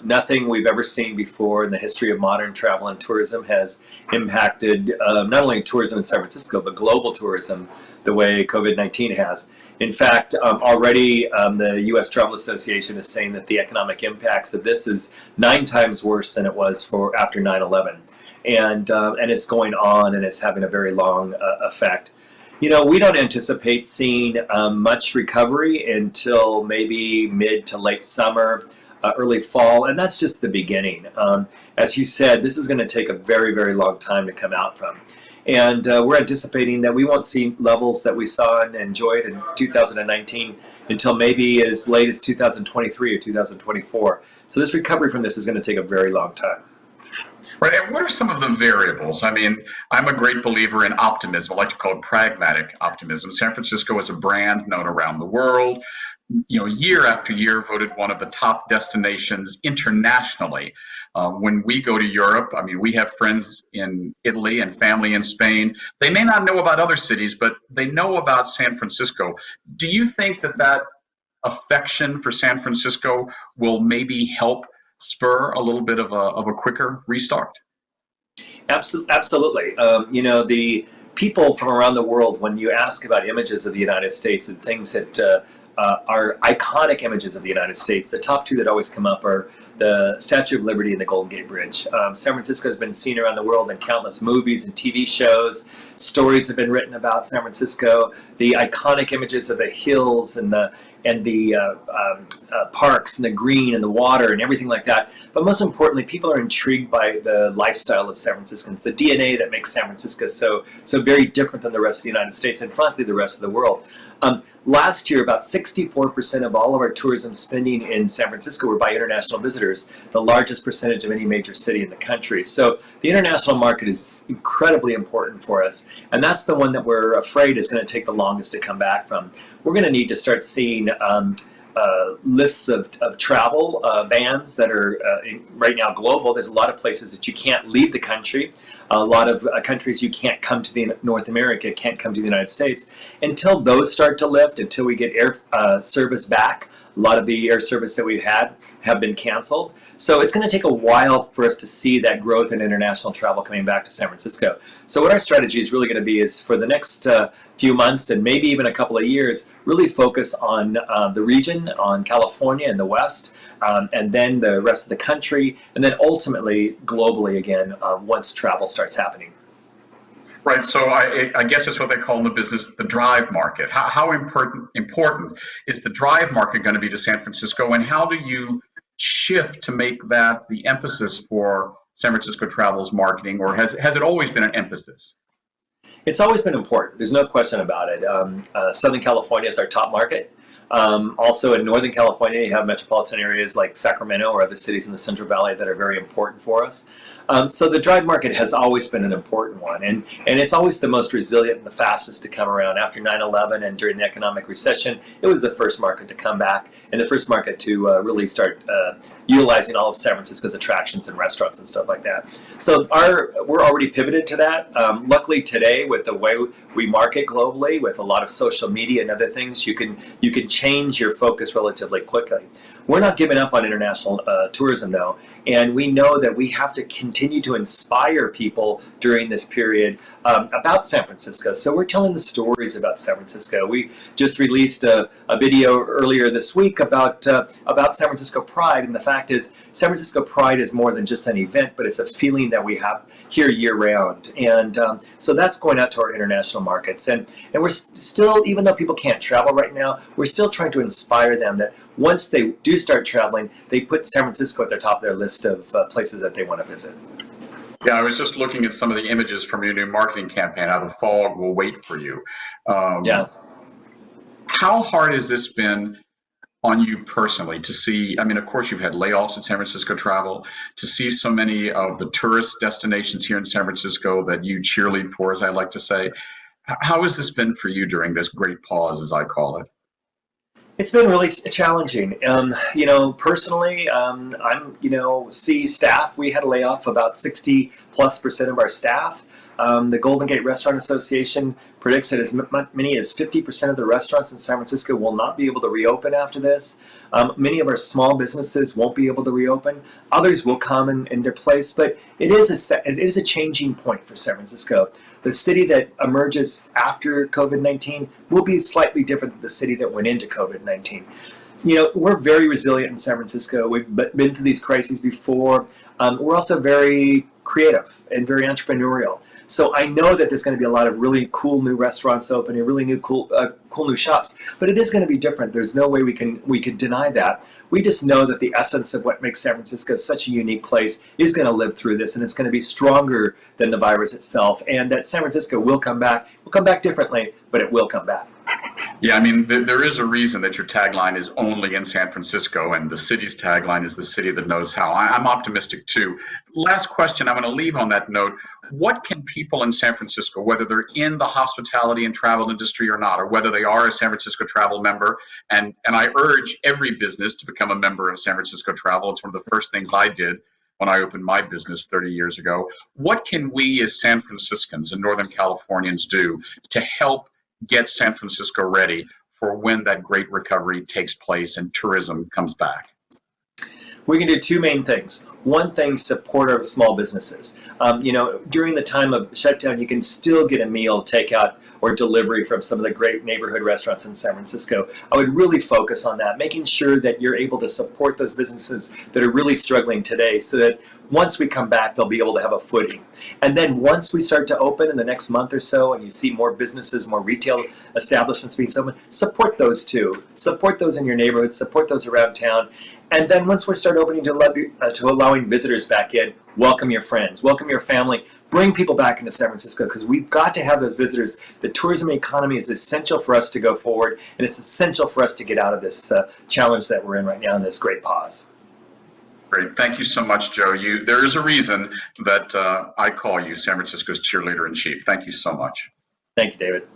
Nothing we've ever seen before in the history of modern travel and tourism has impacted not only tourism in San Francisco, but global tourism the way COVID-19 has. In fact, already the U.S. Travel Association is saying that the economic impacts of this is 9 times worse than it was for after 9/11. And it's going on, and it's having a very long effect. You know, we don't anticipate seeing much recovery until maybe mid to late summer, early fall, and that's just the beginning. As you said, this is going to take a very, very long time to come out from. And we're anticipating that we won't see levels that we saw and enjoyed in 2019 until maybe as late as 2023 or 2024. So this recovery from this is going to take a very long time. Right, and what are some of the variables? I mean, I'm a great believer in optimism. I like to call it pragmatic optimism. San Francisco is a brand known around the world, you know, year after year voted one of the top destinations internationally. When we go to Europe, I mean, we have friends in Italy and family in Spain. They may not know about other cities, but they know about San Francisco. Do you think that that affection for San Francisco will maybe help spur a little bit of a quicker restart? Absolutely. You know, the people from around the world, when you ask about images of the United States and things that are iconic images of the United States, the top 2 that always come up are the Statue of Liberty and the Golden Gate Bridge. San Francisco has been seen around the world in countless movies and TV shows. Stories have been written about San Francisco. The iconic images of the hills and the parks and the green and the water and everything like that. But most importantly, people are intrigued by the lifestyle of San Franciscans, the DNA that makes San Francisco so very different than the rest of the United States and frankly the rest of the world. Last year, about 64% of all of our tourism spending in San Francisco were by international visitors, the largest percentage of any major city in the country. So the international market is incredibly important for us, and that's the one that we're afraid is going to take the longest to come back from. We're going to need to start seeing lists of travel bans that are right now global. There's a lot of places that you can't leave the country. A lot of countries you can't come to North America, can't come to the United States. Until those start to lift, until we get air service back, a lot of the air service that we've had have been canceled. So it's going to take a while for us to see that growth in international travel coming back to San Francisco. So what our strategy is really going to be is for the next few months and maybe even a couple of years, really focus on the region, on California and the West, and then the rest of the country, and then ultimately globally again once travel starts happening. Right, so I guess it's what they call in the business the drive market. How important is the drive market going to be to San Francisco, and how do you shift to make that the emphasis for San Francisco Travel's marketing, or has it always been an emphasis? It's always been important. There's no question about it. Southern California is our top market. Also in Northern California, you have metropolitan areas like Sacramento or other cities in the Central Valley that are very important for us. So the drive market has always been an important one, and it's always the most resilient and the fastest to come around. After 9/11 and during the economic recession, it was the first market to come back and the first market to really start utilizing all of San Francisco's attractions and restaurants and stuff like that. So we're already pivoted to that. Luckily today, with the way we market globally, with a lot of social media and other things, you can change your focus relatively quickly. We're not giving up on international tourism though, and we know that we have to continue to inspire people during this period about San Francisco. So we're telling the stories about San Francisco. We just released a video earlier this week about San Francisco Pride, and the fact is San Francisco Pride is more than just an event, but it's a feeling that we have here year-round. And so that's going out to our international markets. And we're still, even though people can't travel right now, we're still trying to inspire them that once they do start traveling, they put San Francisco at the top of their list of places that they want to visit. Yeah, I was just looking at some of the images from your new marketing campaign, How the Fog Will Wait for You. Yeah. How hard has this been on you personally to see? I mean, of course, you've had layoffs at San Francisco Travel, to see so many of the tourist destinations here in San Francisco that you cheerlead for, as I like to say. How has this been for you during this great pause, as I call it? It's been really challenging. Personally, see staff. We had to lay off about 60+% of our staff. The Golden Gate Restaurant Association predicts that as many as 50% of the restaurants in San Francisco will not be able to reopen after this. Many of our small businesses won't be able to reopen. Others will come in their place, but it is a changing point for San Francisco. The city that emerges after COVID-19 will be slightly different than the city that went into COVID-19. We're very resilient in San Francisco. We've been through these crises before. We're also very creative and very entrepreneurial. So I know that there's going to be a lot of really cool new restaurants opening, really cool new shops, but it is going to be different. There's no way we can deny that. We just know that the essence of what makes San Francisco such a unique place is going to live through this, and it's going to be stronger than the virus itself, and that San Francisco will come back. We'll come back differently, but it will come back. Yeah, I mean, there is a reason that your tagline is only in San Francisco, and the city's tagline is the city that knows how. I'm optimistic too. Last question, I'm going to leave on that note. What can people in San Francisco, whether they're in the hospitality and travel industry or not, or whether they are a San Francisco Travel member, and I urge every business to become a member of San Francisco Travel. It's one of the first things I did when I opened my business 30 years ago. What can we as San Franciscans and Northern Californians do to help get San Francisco ready for when that great recovery takes place and tourism comes back? We can do two main things. One thing, support our small businesses. During the time of shutdown, you can still get a meal, takeout, or delivery from some of the great neighborhood restaurants in San Francisco. I would really focus on that, making sure that you're able to support those businesses that are really struggling today, so that once we come back, they'll be able to have a footing. And then once we start to open in the next month or so, and you see more businesses, more retail establishments being open, support those too. Support those in your neighborhood, support those around town. And then once we start opening to allowing visitors back in, welcome your friends, welcome your family, bring people back into San Francisco, because we've got to have those visitors. The tourism economy is essential for us to go forward, and it's essential for us to get out of this challenge that we're in right now in this great pause. Great. Thank you so much, Joe. There is a reason that I call you San Francisco's cheerleader in chief. Thank you so much. Thank you, David.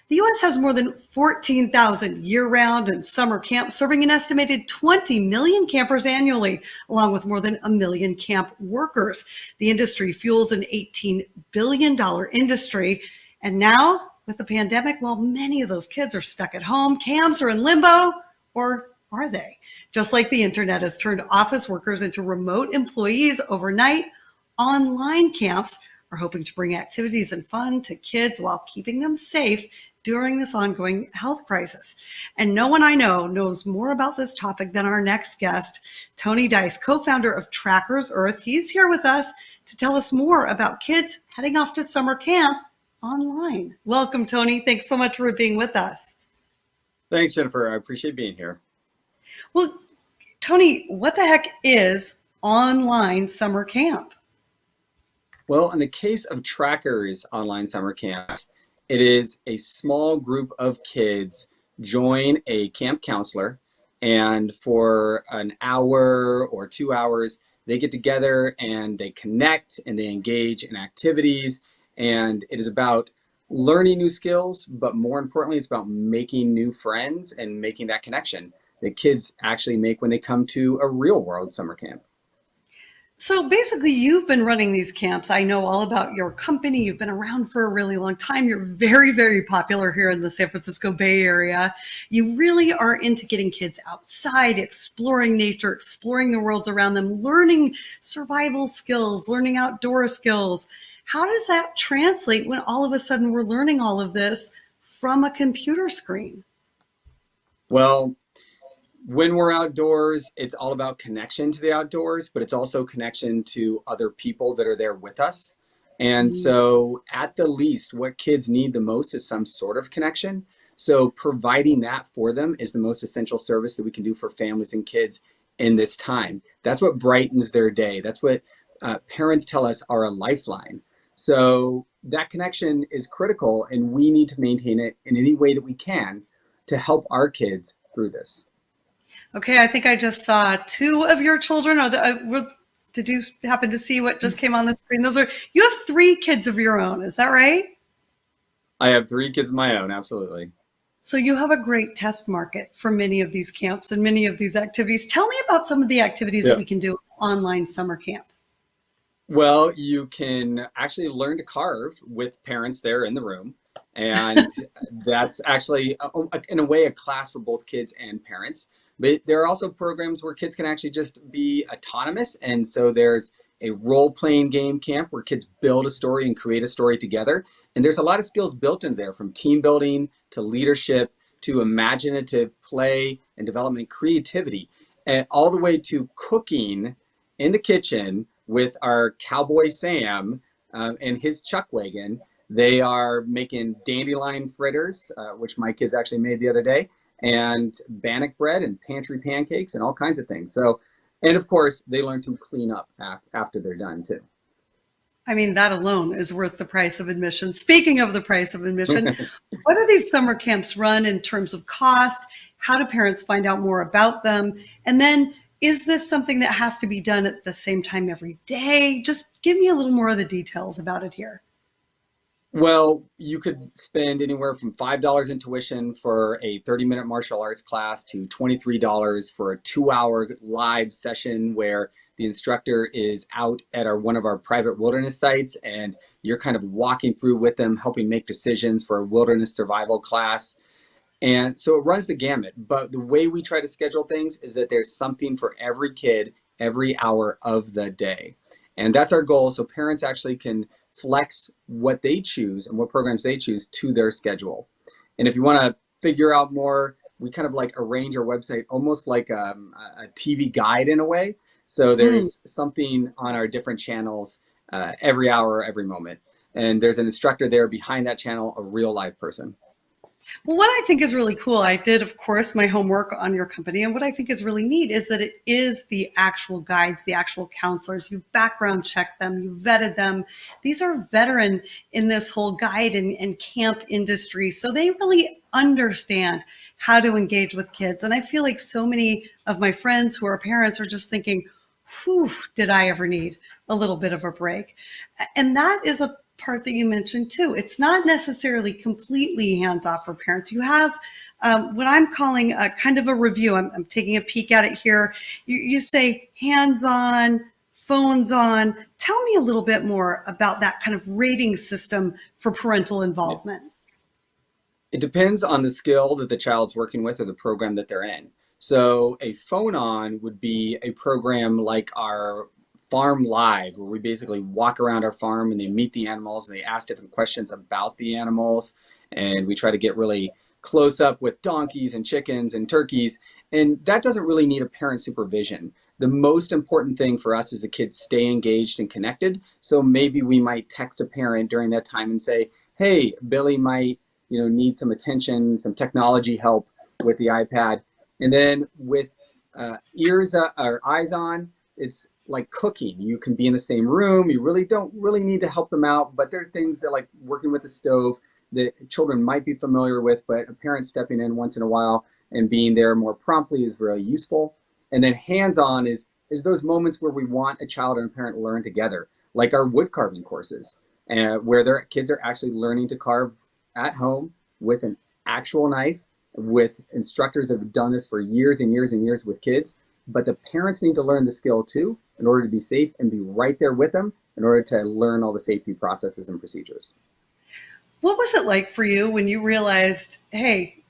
The U.S. has more than 14,000 year-round and summer camps, serving an estimated 20 million campers annually, along with more than 1 million camp workers. The industry fuels an $18 billion industry. And now, with the pandemic, well, many of those kids are stuck at home. Camps are in limbo, or are they? Just like the internet has turned office workers into remote employees overnight, online camps are hoping to bring activities and fun to kids while keeping them safe during this ongoing health crisis. And no one I know knows more about this topic than our next guest, Tony Dice, co-founder of Trackers Earth. He's here with us to tell us more about kids heading off to summer camp online. Welcome, Tony. Thanks so much for being with us. Thanks, Jennifer. I appreciate being here. Well, Tony, what the heck is online summer camp? Well, in the case of Trackers Online Summer Camp, it is a small group of kids join a camp counselor, and for an hour or 2 hours, they get together and they connect and they engage in activities. And it is about learning new skills, but more importantly, it's about making new friends and making that connection that kids actually make when they come to a real world summer camp. So basically, you've been running these camps. I know all about your company. You've been around for a really long time. You're very, very popular here in the San Francisco Bay Area. You really are into getting kids outside, exploring nature, exploring the worlds around them, learning survival skills, learning outdoor skills. How does that translate when all of a sudden we're learning all of this from a computer screen? Well, when we're outdoors, it's all about connection to the outdoors, but it's also connection to other people that are there with us. And so at the least, what kids need the most is some sort of connection. So providing that for them is the most essential service that we can do for families and kids in this time. That's what brightens their day. That's what parents tell us are a lifeline. So that connection is critical, and we need to maintain it in any way that we can to help our kids through this. Okay, I think I just saw two of your children. Did you happen to see what just came on the screen? You have 3 kids of your own, is that right? I have 3 kids of my own, absolutely. So you have a great test market for many of these camps and many of these activities. Tell me about some of the activities that we can do online summer camp. Well, you can actually learn to carve with parents there in the room. And that's actually, in a way, a class for both kids and parents. But there are also programs where kids can actually just be autonomous. And so there's a role-playing game camp where kids build a story and create a story together. And there's a lot of skills built in there, from team building to leadership to imaginative play and development creativity, and all the way to cooking in the kitchen with our cowboy Sam and his chuck wagon. They are making dandelion fritters, which my kids actually made the other day, and bannock bread and pantry pancakes and all kinds of things. So, and of course, they learn to clean up after they're done too. I mean, that alone is worth the price of admission. Speaking of the price of admission, what do these summer camps run in terms of cost? How do parents find out more about them? And then, is this something that has to be done at the same time every day? Just give me a little more of the details about it here. Well, you could spend anywhere from $5 in tuition for a 30-minute martial arts class to $23 for a 2-hour live session where the instructor is out at one of our private wilderness sites, and you're kind of walking through with them, helping make decisions for a wilderness survival class. And so it runs the gamut. But the way we try to schedule things is that there's something for every kid every hour of the day. And that's our goal. So parents actually can flex what they choose and what programs they choose to their schedule. And if you want to figure out more, we kind of like arrange our website almost like a TV guide in a way. So there's something on our different channels every hour, every moment. And there's an instructor there behind that channel, a real live person. Well, what I think is really cool, I did, of course, my homework on your company. And what I think is really neat is that it is the actual guides, the actual counselors. You've background checked them, you've vetted them. These are veteran in this whole guide and camp industry. So they really understand how to engage with kids. And I feel like so many of my friends who are parents are just thinking, whew, did I ever need a little bit of a break? And that is a part that you mentioned too. It's not necessarily completely hands-off for parents. You have what I'm calling a kind of a review. I'm taking a peek at it here. You say hands-on, phones on. Tell me a little bit more about that kind of rating system for parental involvement. It depends on the skill that the child's working with or the program that they're in. So a phone on would be a program like our Farm Live, where we basically walk around our farm and they meet the animals and they ask different questions about the animals. And we try to get really close up with donkeys and chickens and turkeys. And that doesn't really need a parent supervision. The most important thing for us is the kids stay engaged and connected. So maybe we might text a parent during that time and say, hey, Billy might need some attention, some technology help with the iPad. And then with ears or eyes on, it's like cooking. You can be in the same room. You really don't need to help them out, but there are things that, like working with the stove, that children might be familiar with, but a parent stepping in once in a while and being there more promptly is very useful. And then hands-on is those moments where we want a child and a parent to learn together, like our wood carving courses, where their kids are actually learning to carve at home with an actual knife, with instructors that have done this for years and years and years with kids. But the parents need to learn the skill too in order to be safe and be right there with them in order to learn all the safety processes and procedures. What was it like for you when you realized, hey,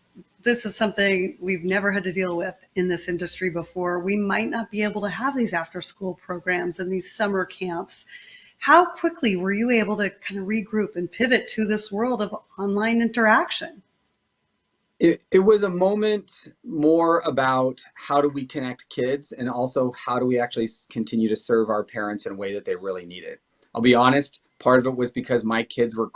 this is something we've never had to deal with in this industry before? We might not be able to have these after-school programs and these summer camps. How quickly were you able to kind of regroup and pivot to this world of online interaction? It was a moment more about how do we connect kids and also how do we actually continue to serve our parents in a way that they really need it. I'll be honest, part of it was because my kids were,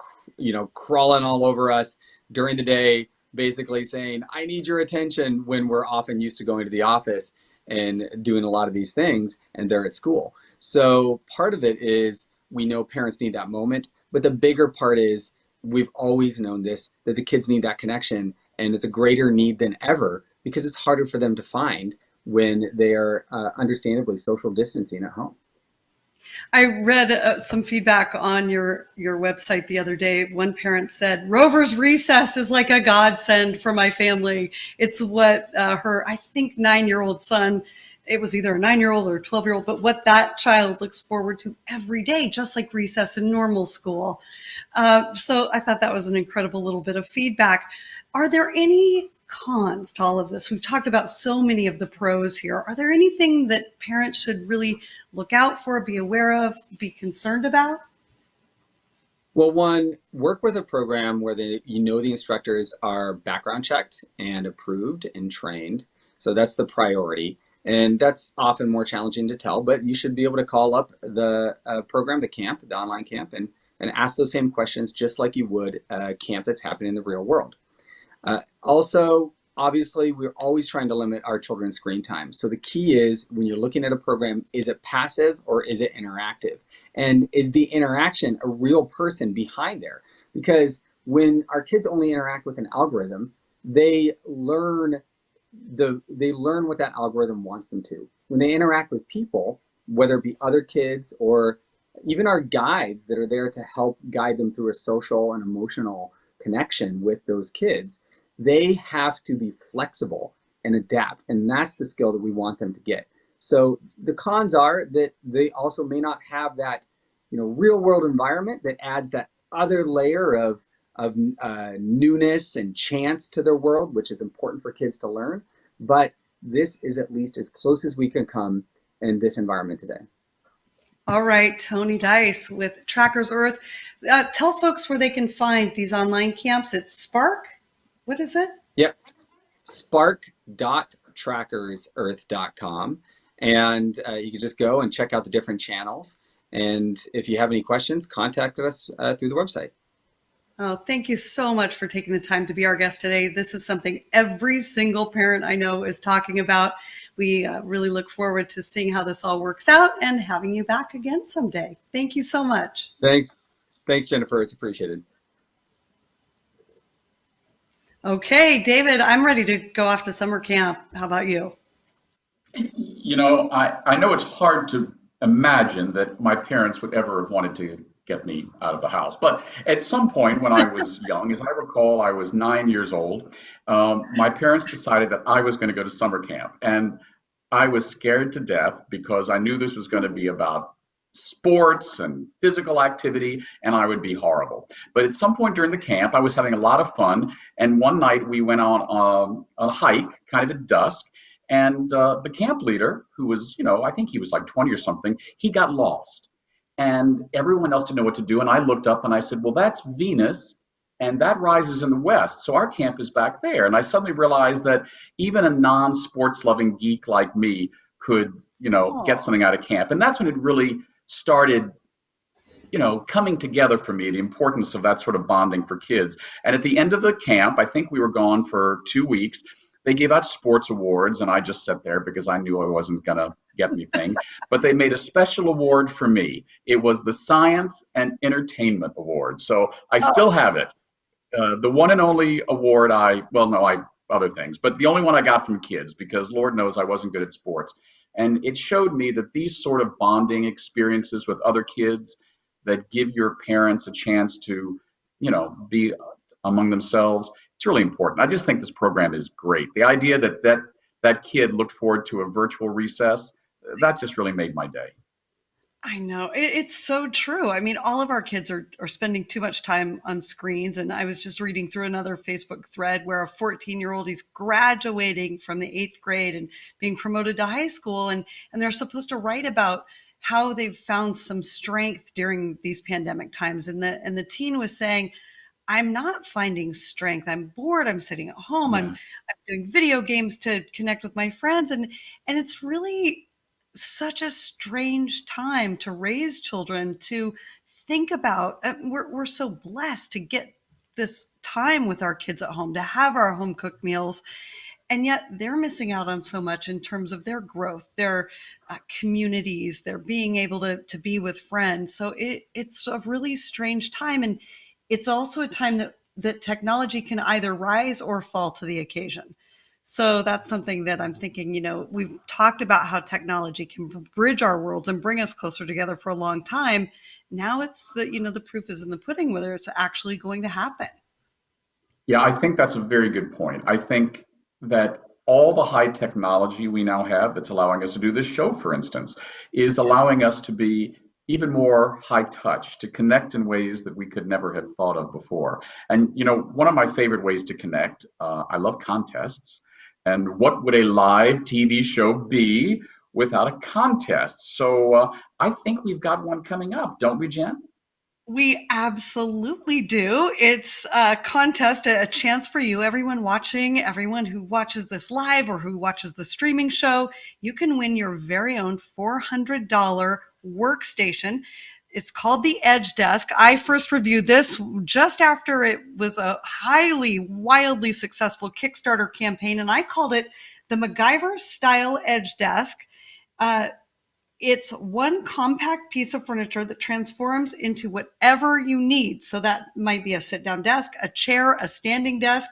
crawling all over us during the day, basically saying, I need your attention, when we're often used to going to the office and doing a lot of these things and they're at school. So part of it is we know parents need that moment, but the bigger part is we've always known this, that the kids need that connection. And it's a greater need than ever because it's harder for them to find when they are understandably social distancing at home. I read some feedback on your website the other day. One parent said, Rover's Recess is like a godsend for my family. It's what her, I think, 9-year-old son, it was either a 9-year-old or a 12-year-old, but what that child looks forward to every day, just like recess in normal school. So I thought that was an incredible little bit of feedback. Are there any cons to all of this? We've talked about so many of the pros here. Are there anything that parents should really look out for, be aware of, be concerned about? Well, one, work with a program where the instructors are background checked and approved and trained. So that's the priority. And that's often more challenging to tell, but you should be able to call up the program, the camp, the online camp, and ask those same questions just like you would a camp that's happening in the real world. Also, obviously, we're always trying to limit our children's screen time. So the key is, when you're looking at a program, is it passive or is it interactive? And is the interaction a real person behind there? Because when our kids only interact with an algorithm, they learn what that algorithm wants them to. When they interact with people, whether it be other kids or even our guides that are there to help guide them through a social and emotional connection with those kids, they have to be flexible and adapt. And that's the skill that we want them to get. So the cons are that they also may not have that, real world environment that adds that other layer of newness and chance to their world, which is important for kids to learn. But this is at least as close as we can come in this environment today. All right, Tony Dice with Trackers Earth. Tell folks where they can find these online camps. It's Spark. What is it? Yep. Spark.trackersearth.com. And you can just go and check out the different channels. And if you have any questions, contact us through the website. Oh, thank you so much for taking the time to be our guest today. This is something every single parent I know is talking about. We really look forward to seeing how this all works out and having you back again someday. Thank you so much. Thanks, Jennifer. It's appreciated. Okay, David, I'm ready to go off to summer camp. How about you? I know it's hard to imagine that my parents would ever have wanted to get me out of the house. But at some point when I was young, as I recall, I was 9 years old, my parents decided that I was going to go to summer camp. And I was scared to death because I knew this was going to be about sports and physical activity, and I would be horrible. But at some point during the camp, I was having a lot of fun. And one night we went on a hike, kind of at dusk. And the camp leader, who was, I think he was like 20 or something, he got lost. And everyone else didn't know what to do. And I looked up and I said, well, that's Venus, and that rises in the west. So our camp is back there. And I suddenly realized that even a non-sports loving geek like me could, get something out of camp. And that's when it really started, coming together for me, the importance of that sort of bonding for kids. And at the end of the camp, I think we were gone for 2 weeks. They gave out sports awards, and I just sat there because I knew I wasn't going to get anything. But they made a special award for me. It was the Science and Entertainment Award. So I still have it. The one and only award other things, but the only one I got from kids, because Lord knows I wasn't good at sports. And it showed me that these sort of bonding experiences with other kids that give your parents a chance to, be among themselves, it's really important. I just think this program is great. The idea that kid looked forward to a virtual recess, that just really made my day. I know. It's so true. I mean, all of our kids are spending too much time on screens. And I was just reading through another Facebook thread where a 14-year-old is graduating from the 8th grade and being promoted to high school. And they're supposed to write about how they've found some strength during these pandemic times. And the teen was saying, I'm not finding strength. I'm bored. I'm sitting at home. Yeah. I'm doing video games to connect with my friends. And it's really such a strange time to raise children, to think about. We're so blessed to get this time with our kids at home, to have our home cooked meals. And yet they're missing out on so much in terms of their growth, their communities, their being able to be with friends. So it's a really strange time. And it's also a time that technology can either rise or fall to the occasion. So that's something that I'm thinking, we've talked about how technology can bridge our worlds and bring us closer together for a long time. Now it's the proof is in the pudding, whether it's actually going to happen. Yeah, I think that's a very good point. I think that all the high technology we now have that's allowing us to do this show, for instance, is allowing us to be even more high touch, to connect in ways that we could never have thought of before. And, one of my favorite ways to connect, I love contests. And what would a live TV show be without a contest? So I think we've got one coming up, don't we, Jen? We absolutely do. It's a contest, a chance for you, everyone watching, everyone who watches this live or who watches the streaming show. You can win your very own $400 workstation. It's called the Edge Desk. I first reviewed this just after it was a wildly successful Kickstarter campaign, and I called it the MacGyver style Edge Desk. It's one compact piece of furniture that transforms into whatever you need. So that might be a sit-down desk, a chair, a standing desk,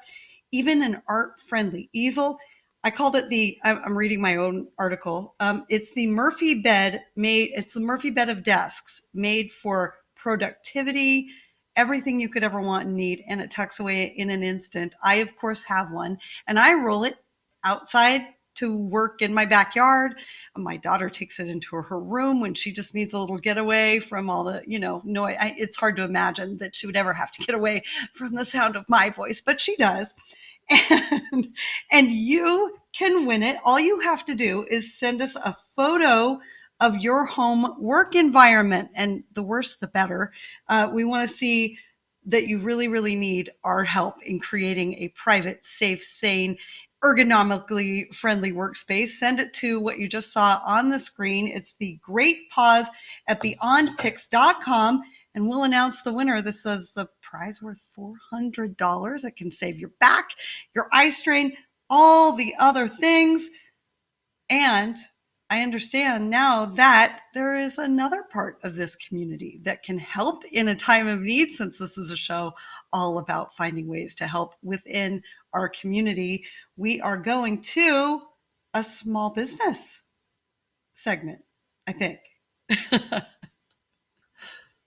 even an art-friendly easel. I called it I'm reading my own article. It's the Murphy bed it's the Murphy bed of desks, made for productivity, everything you could ever want and need, and it tucks away in an instant. I, of course, have one, and I roll it outside to work in my backyard. My daughter takes it into her room when she just needs a little getaway from all the, noise. It's hard to imagine that she would ever have to get away from the sound of my voice, but she does. And you can win it. All you have to do is send us a photo of your home work environment, and the worse, the better. We want to see that you really, really need our help in creating a private, safe, sane, ergonomically friendly workspace. Send it to what you just saw on the screen. It's the Great Pause at beyondpix.com, and we'll announce the winner. This is a prize worth $400. It can save your back, your eye strain, all the other things. And I understand now that there is another part of this community that can help in a time of need, since this is a show all about finding ways to help within our community. We are going to a small business segment, I think.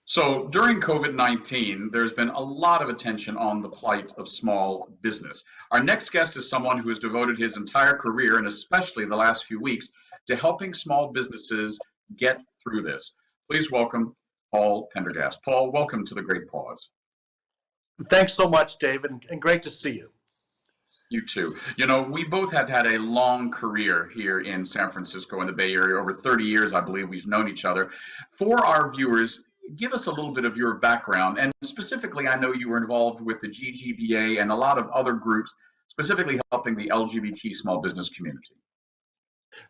So during COVID-19, there's been a lot of attention on the plight of small business. Our next guest is someone who has devoted his entire career, and especially the last few weeks, to helping small businesses get through this. Please welcome Paul Pendergast. Paul, welcome to The Great Pause. Thanks so much, David, and great to see you. You too. We both have had a long career here in San Francisco in the Bay Area. Over 30 years, I believe we've known each other. For our viewers, give us a little bit of your background. And specifically, I know you were involved with the GGBA and a lot of other groups, specifically helping the LGBT small business community.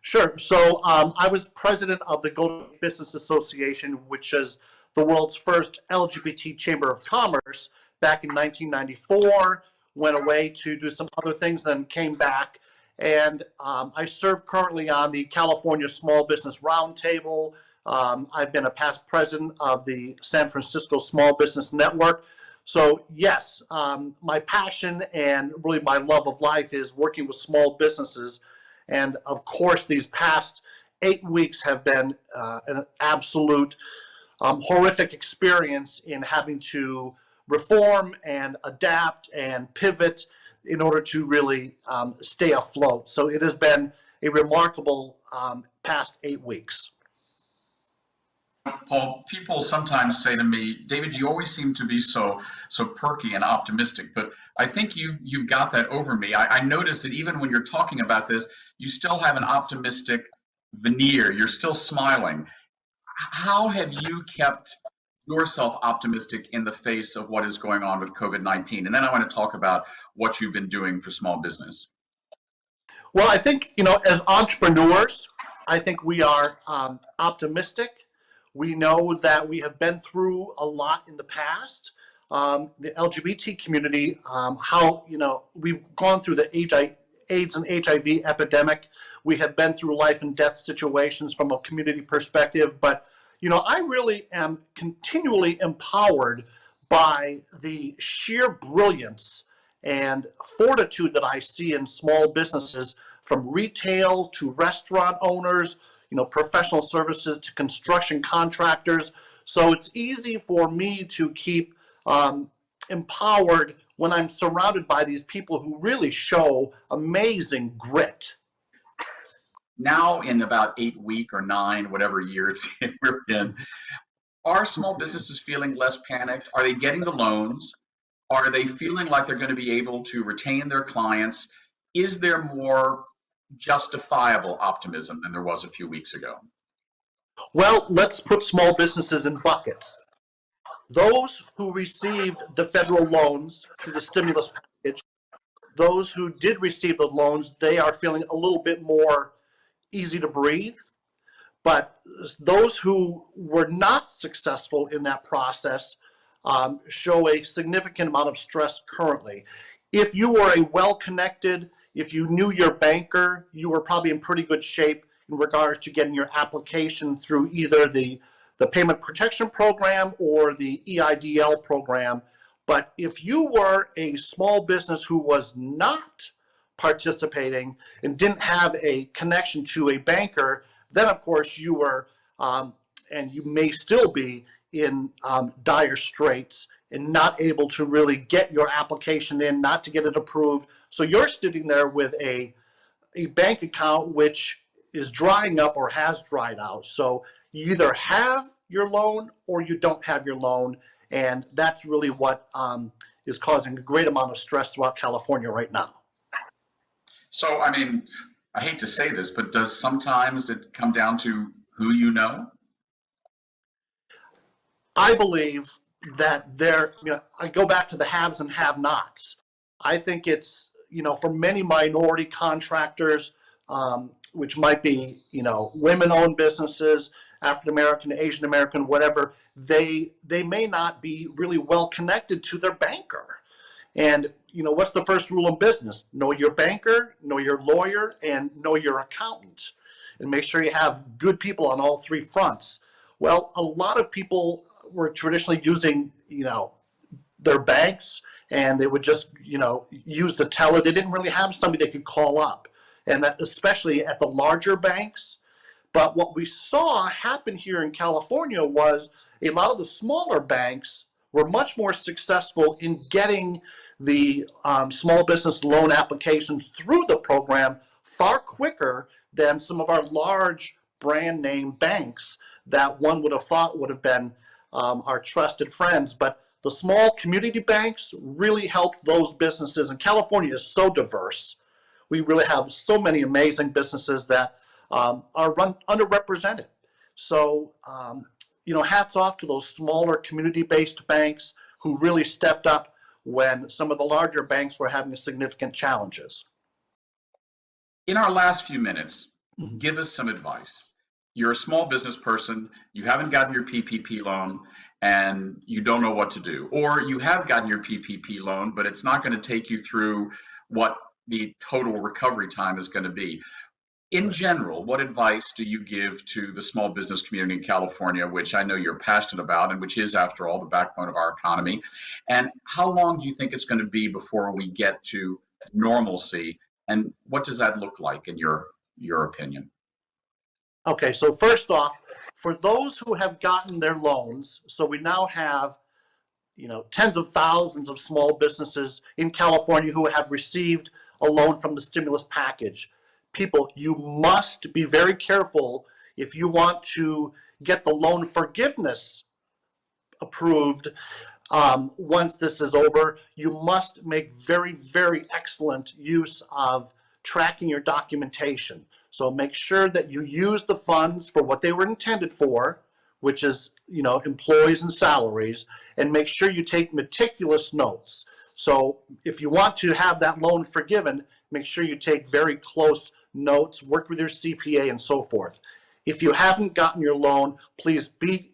Sure. So I was president of the Golden Business Association, which is the world's first LGBT chamber of commerce, back in 1994. Went away to do some other things, then came back. And I serve currently on the California Small Business Roundtable. I've been a past president of the San Francisco Small Business Network. So yes, my passion and really my love of life is working with small businesses. And of course, these past 8 weeks have been an absolute horrific experience in having to reform and adapt and pivot in order to really stay afloat. So it has been a remarkable past 8 weeks. Paul, people sometimes say to me, David, you always seem to be so perky and optimistic, but I think you've got that over me. I notice that even when you're talking about this, you still have an optimistic veneer. You're still smiling. How have you kept yourself optimistic in the face of what is going on with COVID-19? And then I want to talk about what you've been doing for small business. Well, I think, as entrepreneurs, I think we are optimistic. We know that we have been through a lot in the past. The LGBT community, we've gone through the AIDS and HIV epidemic. We have been through life and death situations from a community perspective. But, I really am continually empowered by the sheer brilliance and fortitude that I see in small businesses, from retail to restaurant owners, professional services to construction contractors. So it's easy for me to keep empowered when I'm surrounded by these people who really show amazing grit. Now, in about 8 weeks or 9, whatever years we're in, are small businesses feeling less panicked? Are they getting the loans? Are they feeling like they're going to be able to retain their clients? Is there more justifiable optimism than there was a few weeks ago? Well, let's put small businesses in buckets. Those who received the federal loans through the stimulus package, those who did receive the loans, they are feeling a little bit more easy to breathe. But those who were not successful in that process show a significant amount of stress currently. If you were a well-connected, if you knew your banker, you were probably in pretty good shape in regards to getting your application through either the Payment Protection Program or the EIDL program. But if you were a small business who was not participating and didn't have a connection to a banker, then of course you were, and you may still be, in dire straits and not able to really get your application in, not to get it approved. So you're sitting there with a bank account which is drying up or has dried out. So you either have your loan or you don't have your loan. And that's really what is causing a great amount of stress throughout California right now. So, I mean, I hate to say this, but does sometimes it come down to who you know? I believe that I go back to the haves and have-nots. I think it's, for many minority contractors, which might be, women-owned businesses, African-American, Asian-American, whatever, they may not be really well connected to their banker. And, what's the first rule in business? Know your banker, know your lawyer, and know your accountant. And make sure you have good people on all three fronts. Well, a lot of people were traditionally using, their banks, and they would just, use the teller. They didn't really have somebody they could call up, and that especially at the larger banks. But what we saw happen here in California was a lot of the smaller banks were much more successful in getting the small business loan applications through the program far quicker than some of our large brand name banks that one would have thought would have been our trusted friends. But the small community banks really helped those businesses, and California is so diverse. We really have so many amazing businesses that are underrepresented. So, hats off to those smaller community-based banks who really stepped up when some of the larger banks were having significant challenges. In our last few minutes, give us some advice. You're a small business person, you haven't gotten your PPP loan, and you don't know what to do. Or you have gotten your PPP loan, but it's not going to take you through what the total recovery time is going to be. In general, what advice do you give to the small business community in California, which I know you're passionate about and which is, after all, the backbone of our economy? And how long do you think it's going to be before we get to normalcy? And what does that look like in your opinion? Okay, so first off, for those who have gotten their loans, so we now have, tens of thousands of small businesses in California who have received a loan from the stimulus package. People, you must be very careful if you want to get the loan forgiveness approved. Once this is over, you must make very, very excellent use of tracking your documentation. So make sure that you use the funds for what they were intended for, which is, employees and salaries, and make sure you take meticulous notes. So if you want to have that loan forgiven, make sure you take very close notes, work with your CPA, and so forth. If you haven't gotten your loan, please be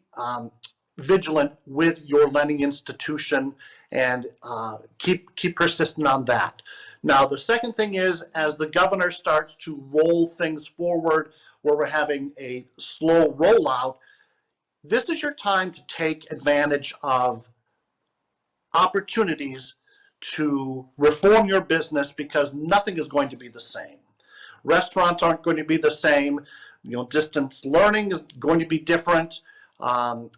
vigilant with your lending institution and keep persistent on that. Now, the second thing is, as the governor starts to roll things forward, where we're having a slow rollout, this is your time to take advantage of opportunities to reform your business because nothing is going to be the same. Restaurants aren't going to be the same. Distance learning is going to be different.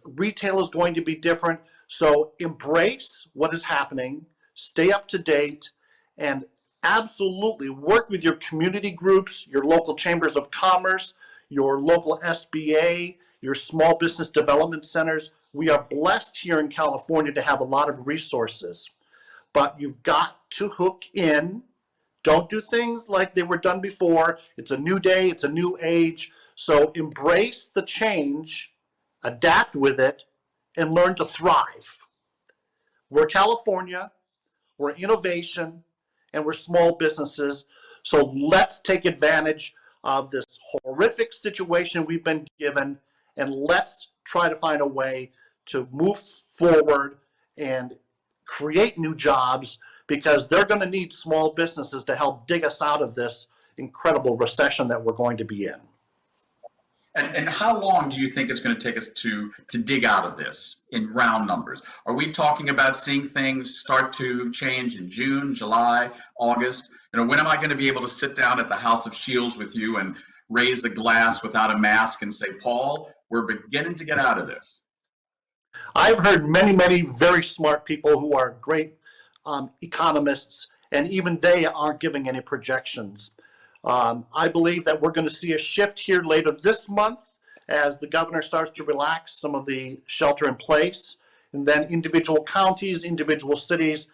Retail is going to be different. So embrace what is happening, stay up to date, and absolutely work with your community groups, your local chambers of commerce, your local SBA, your small business development centers. We are blessed here in California to have a lot of resources, but you've got to hook in. Don't do things like they were done before. It's a new day, it's a new age. So embrace the change, adapt with it, and learn to thrive. We're California, we're innovation, and we're small businesses. So let's take advantage of this horrific situation we've been given, and let's try to find a way to move forward and create new jobs, because they're going to need small businesses to help dig us out of this incredible recession that we're going to be in. And how long do you think it's going to take us to dig out of this in round numbers? Are we talking about seeing things start to change in June, July, August? When am I going to be able to sit down at the House of Shields with you and raise a glass without a mask and say, Paul, we're beginning to get out of this? I've heard many, many very smart people who are great economists, and even they aren't giving any projections. I believe that we're going to see a shift here later this month as the governor starts to relax some of the shelter in place, and then individual counties, individual cities.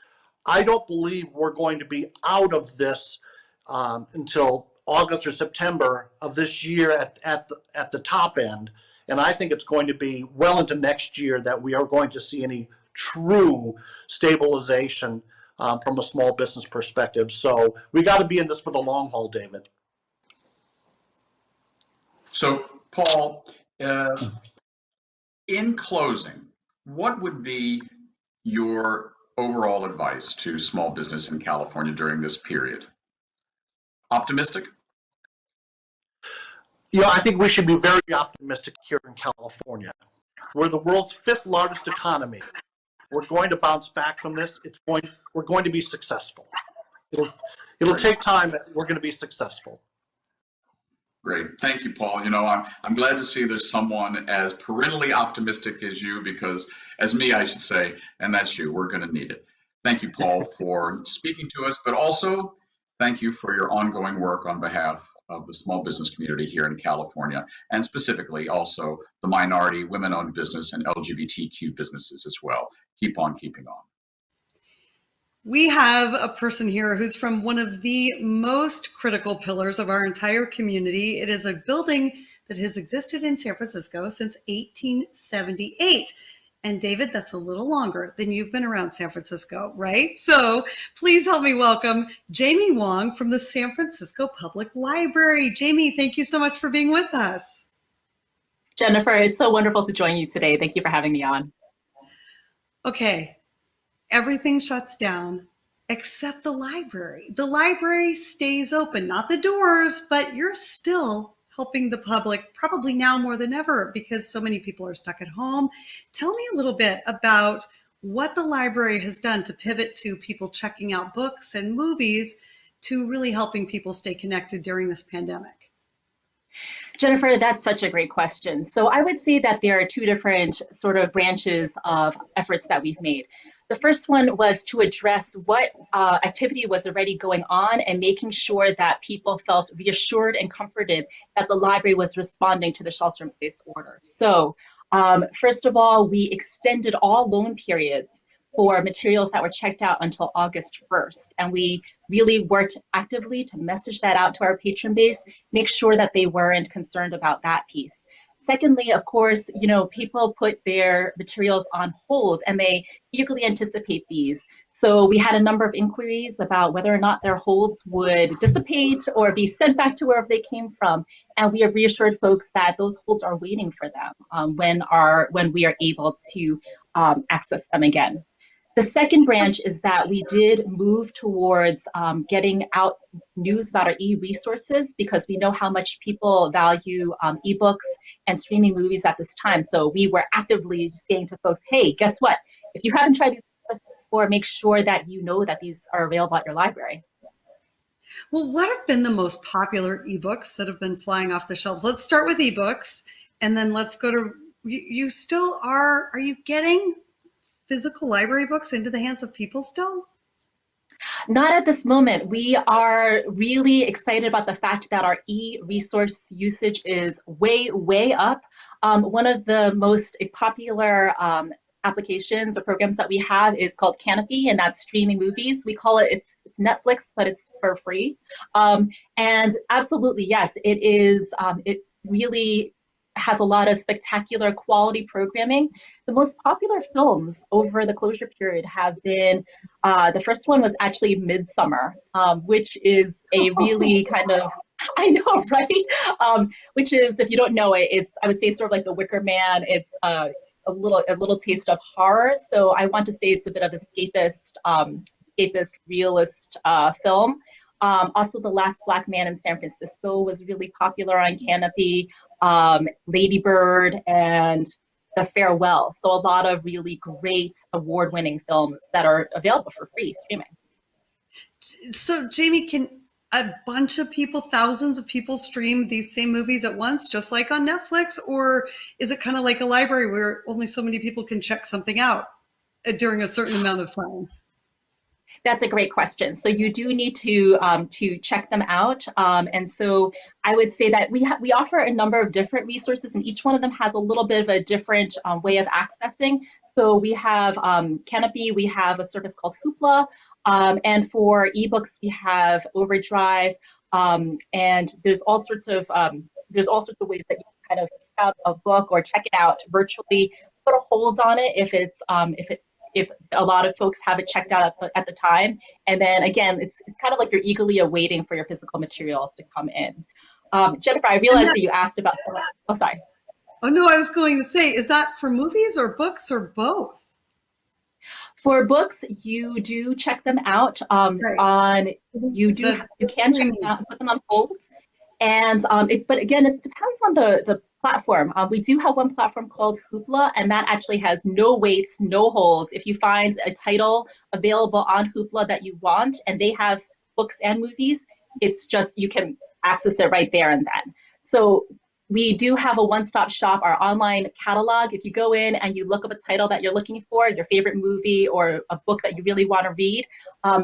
I don't believe we're going to be out of this until August or September of this year at the top end. And I think it's going to be well into next year that we are going to see any true stabilization from a small business perspective. So we got to be in this for the long haul, David. So, Paul, in closing, what would be your overall advice to small business in California during this period? Optimistic? I think we should be very optimistic here in California. We're the world's 5th largest economy. We're going to bounce back from this. We're going to be successful. It'll take time, but we're going to be successful. Great. Thank you, Paul. I'm glad to see there's someone as parentally optimistic as you, because as me, I should say, and that's you. We're going to need it. Thank you, Paul, for speaking to us, but also thank you for your ongoing work on behalf of the small business community here in California, and specifically also the minority, women-owned business, and LGBTQ businesses as well. Keep on keeping on. We have a person here who's from one of the most critical pillars of our entire community. It is a building that has existed in San Francisco since 1878. And David, that's a little longer than you've been around San Francisco, right? So please help me welcome Jamie Wong from the San Francisco Public Library. Jamie, thank you so much for being with us. Jennifer, it's so wonderful to join you today. Thank you for having me on. Okay, everything shuts down except the library. The library stays open, not the doors, but you're still helping the public, probably now more than ever, because so many people are stuck at home. Tell me a little bit about what the library has done to pivot to people checking out books and movies to really helping people stay connected during this pandemic. Jennifer, that's such a great question. So I would say that there are two different sort of branches of efforts that we've made. The first one was to address what activity was already going on and making sure that people felt reassured and comforted that the library was responding to the shelter-in-place order. So first of all, we extended all loan periods for materials that were checked out until August 1st. And we really worked actively to message that out to our patron base, make sure that they weren't concerned about that piece. Secondly, of course, people put their materials on hold and they eagerly anticipate these. So we had a number of inquiries about whether or not their holds would dissipate or be sent back to wherever they came from. And we have reassured folks that those holds are waiting for them when we are able to access them again. The second branch is that we did move towards getting out news about our e-resources, because we know how much people value ebooks and streaming movies at this time. So we were actively saying to folks, hey, guess what? If you haven't tried these resources therefore make sure that you know that these are available at your library. Well, what have been the most popular ebooks that have been flying off the shelves? Let's start with ebooks, and then let's go to, you still are you getting physical library books into the hands of people still? Not at this moment. We are really excited about the fact that our e-resource usage is way, way up. One of the most popular applications or programs that we have is called Canopy, and that's streaming movies. We call it, it's Netflix, but it's for free. And absolutely, yes, it is. It really has a lot of spectacular quality programming. The most popular films over the closure period have been, the first one was actually Midsummer, which is a really kind of, I know, right? Which is, if you don't know it, it's, I would say, sort of like The Wicker Man. It's a little taste of horror. So I want to say it's a bit of escapist realist film. Also, The Last Black Man in San Francisco was really popular on Canopy, Lady Bird, and The Farewell. So a lot of really great award-winning films that are available for free streaming. So Jamie, can a bunch of people, thousands of people stream these same movies at once, just like on Netflix? Or is it kind of like a library where only so many people can check something out during a certain amount of time? That's a great question. So you do need to check them out. And so I would say that we offer a number of different resources, and each one of them has a little bit of a different way of accessing. So we have Canopy, we have a service called Hoopla, and for ebooks we have Overdrive, and there's all sorts of ways that you can kind of check out a book or check it out virtually. Put a hold on it if a lot of folks have it checked out at the time. And then again, it's kind of like you're eagerly awaiting for your physical materials to come in. Jennifer, I realized that you asked about some, oh, sorry. Oh no, I was going to say, is that for movies or books or both? For books, you do check them out you can check them out and put them on hold. And but again, it depends on the platform. We do have one platform called Hoopla, and that actually has no waits, no holds. If you find a title available on Hoopla that you want, and they have books and movies, it's just, you can access it right there and then. So we do have a one-stop shop, our online catalog. If you go in and you look up a title that you're looking for, your favorite movie or a book that you really want to read,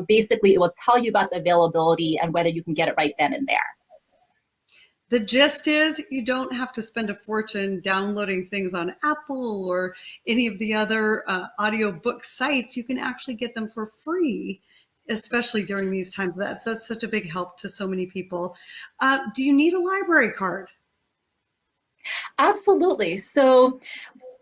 basically it will tell you about the availability and whether you can get it right then and there. The gist is you don't have to spend a fortune downloading things on Apple or any of the other audiobook sites. You can actually get them for free, especially during these times. That's such a big help to so many people. Do you need a library card? Absolutely. So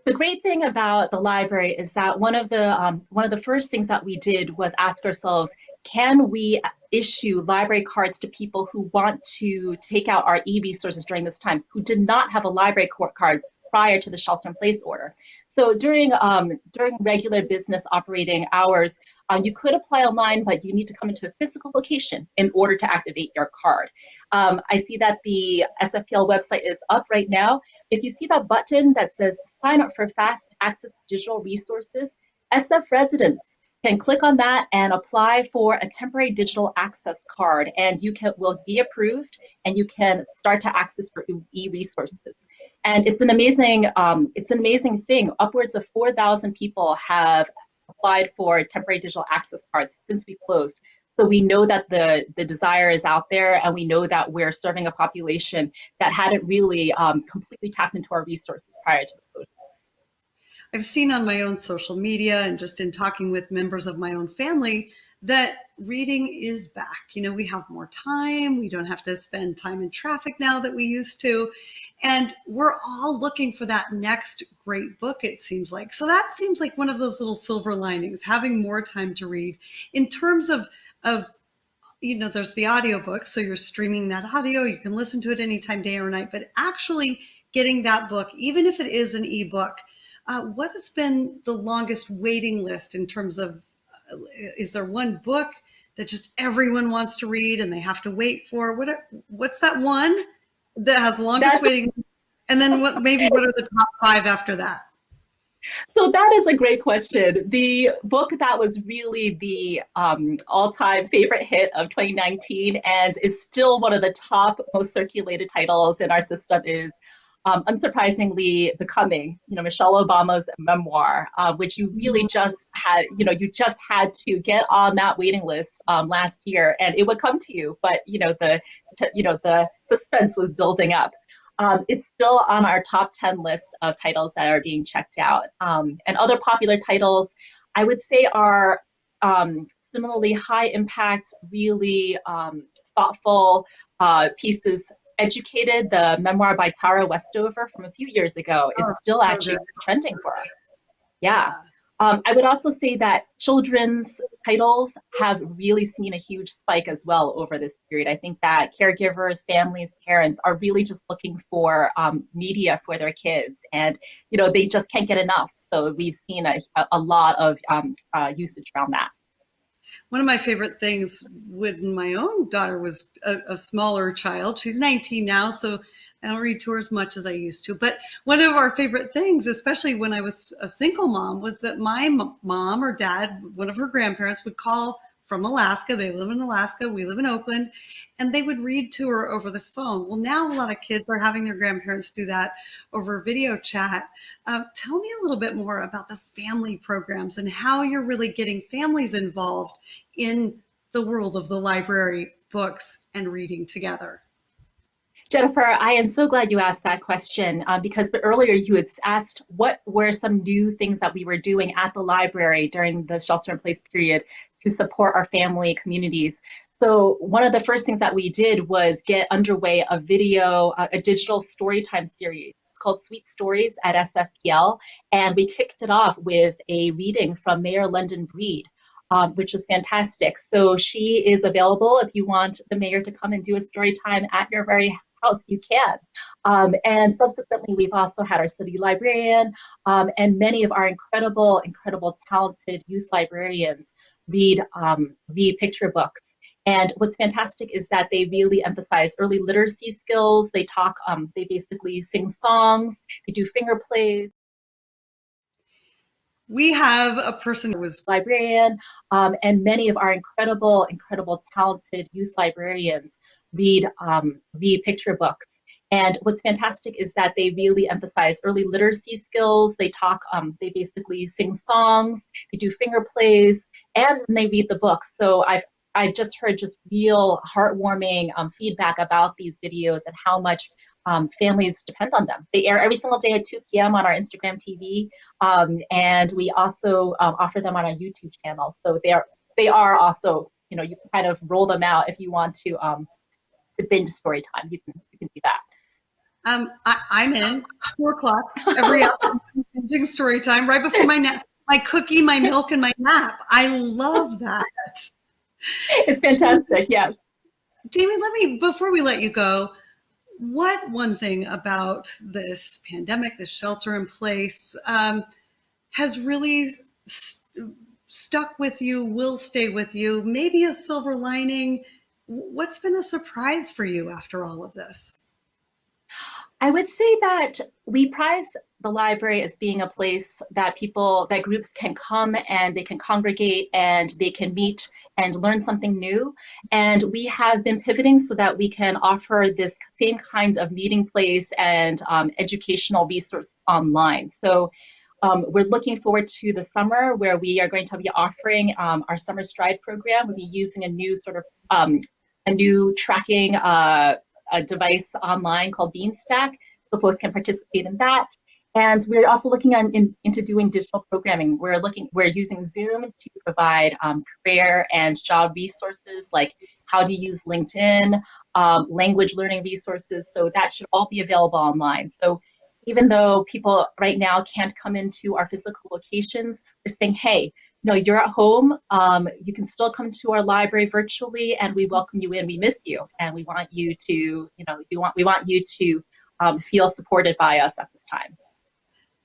the great thing about the library is that one of the first things that we did was ask ourselves, can we issue library cards to people who want to take out our e-resources during this time, who did not have a library card prior to the shelter-in-place order? So during regular business operating hours, you could apply online, but you need to come into a physical location in order to activate your card. I see that the SFPL website is up right now. If you see that button that says sign up for fast access to digital resources, SF residents can click on that and apply for a temporary digital access card, and you will be approved and you can start to access your e-resources. And it's an amazing thing. Upwards of 4,000 people have applied for temporary digital access cards since we closed. So we know that the desire is out there, and we know that we're serving a population that hadn't really completely tapped into our resources prior to the closure. I've seen on my own social media and just in talking with members of my own family that reading is back. You know, we have more time. We don't have to spend time in traffic now that we used to. And we're all looking for that next great book, it seems like. So that seems like one of those little silver linings, having more time to read. In terms of you know, there's the audiobook, so you're streaming that audio. You can listen to it anytime, day or night. But actually getting that book, even if it is an ebook, what has been the longest waiting list in terms of, is there one book that just everyone wants to read and they have to wait for? What's that one that has the longest waiting? And then what are the top 5 after that? So that is a great question. The book that was really the all-time favorite hit of 2019 and is still one of the top most circulated titles in our system is unsurprisingly, Becoming, Michelle Obama's memoir, which you really just had, you just had to get on that waiting list last year, and it would come to you. But the suspense was building up. It's still on our top 10 list of titles that are being checked out. And other popular titles, I would say, are similarly high impact, really thoughtful pieces. Educated, the memoir by Tara Westover from a few years ago, is still actually trending for us. Yeah. I would also say that children's titles have really seen a huge spike as well over this period. I think that caregivers, families, parents are really just looking for media for their kids, and they just can't get enough. So we've seen a lot of usage around that. One of my favorite things with my own daughter was a smaller child. She's 19 now, so I don't read to her as much as I used to. But one of our favorite things, especially when I was a single mom, was that my mom or dad, one of her grandparents, would call from Alaska. They live in Alaska. We live in Oakland. And they would read to her over the phone. Well, now a lot of kids are having their grandparents do that over video chat. Tell me a little bit more about the family programs and how you're really getting families involved in the world of the library, books, and reading together. Jennifer, I am so glad you asked that question because earlier you had asked what were some new things that we were doing at the library during the shelter-in-place period to support our family communities. So one of the first things that we did was get underway a digital storytime series. It's called Sweet Stories at SFPL, and we kicked it off with a reading from Mayor London Breed, which was fantastic. So she is available if you want the mayor to come and do a story time at your very house, you can. And subsequently, we've also had our city librarian and many of our incredible, talented youth librarians read picture books. And what's fantastic is that they really emphasize early literacy skills. They talk, they basically sing songs, they do finger plays. We have a person who was librarian, and many of our incredible, talented youth librarians read picture books. And what's fantastic is that they really emphasize early literacy skills. They talk, they basically sing songs, they do finger plays, and they read the books. So I've just heard real heartwarming feedback about these videos and how much families depend on them. They air every single day at 2 p.m. on our Instagram TV, and we also offer them on our YouTube channel. So they are also, you can kind of roll them out if you want to binge story time. You can do that. I'm in 4 o'clock every hour binging story time right before my nap, my cookie, my milk, and my nap. I love that. It's fantastic. Yes. Jamie, before we let you go, what one thing about this pandemic, this shelter in place, has really stuck with you, will stay with you, maybe a silver lining? What's been a surprise for you after all of this? I would say that we prize the library as being a place that groups can come and they can congregate and they can meet and learn something new. And we have been pivoting so that we can offer this same kinds of meeting place and educational resources online. So we're looking forward to the summer where we are going to be offering our Summer Stride program. We'll be using a new a new tracking a device online called Beanstack, so both can participate in that. And we're also looking into doing digital programming. We're using Zoom to provide career and job resources like how to use LinkedIn, language learning resources. So that should all be available online. So even though people right now can't come into our physical locations, we're saying, hey, you're at home, you can still come to our library virtually, and we welcome you in. We miss you, and we want you to, we want you to feel supported by us at this time.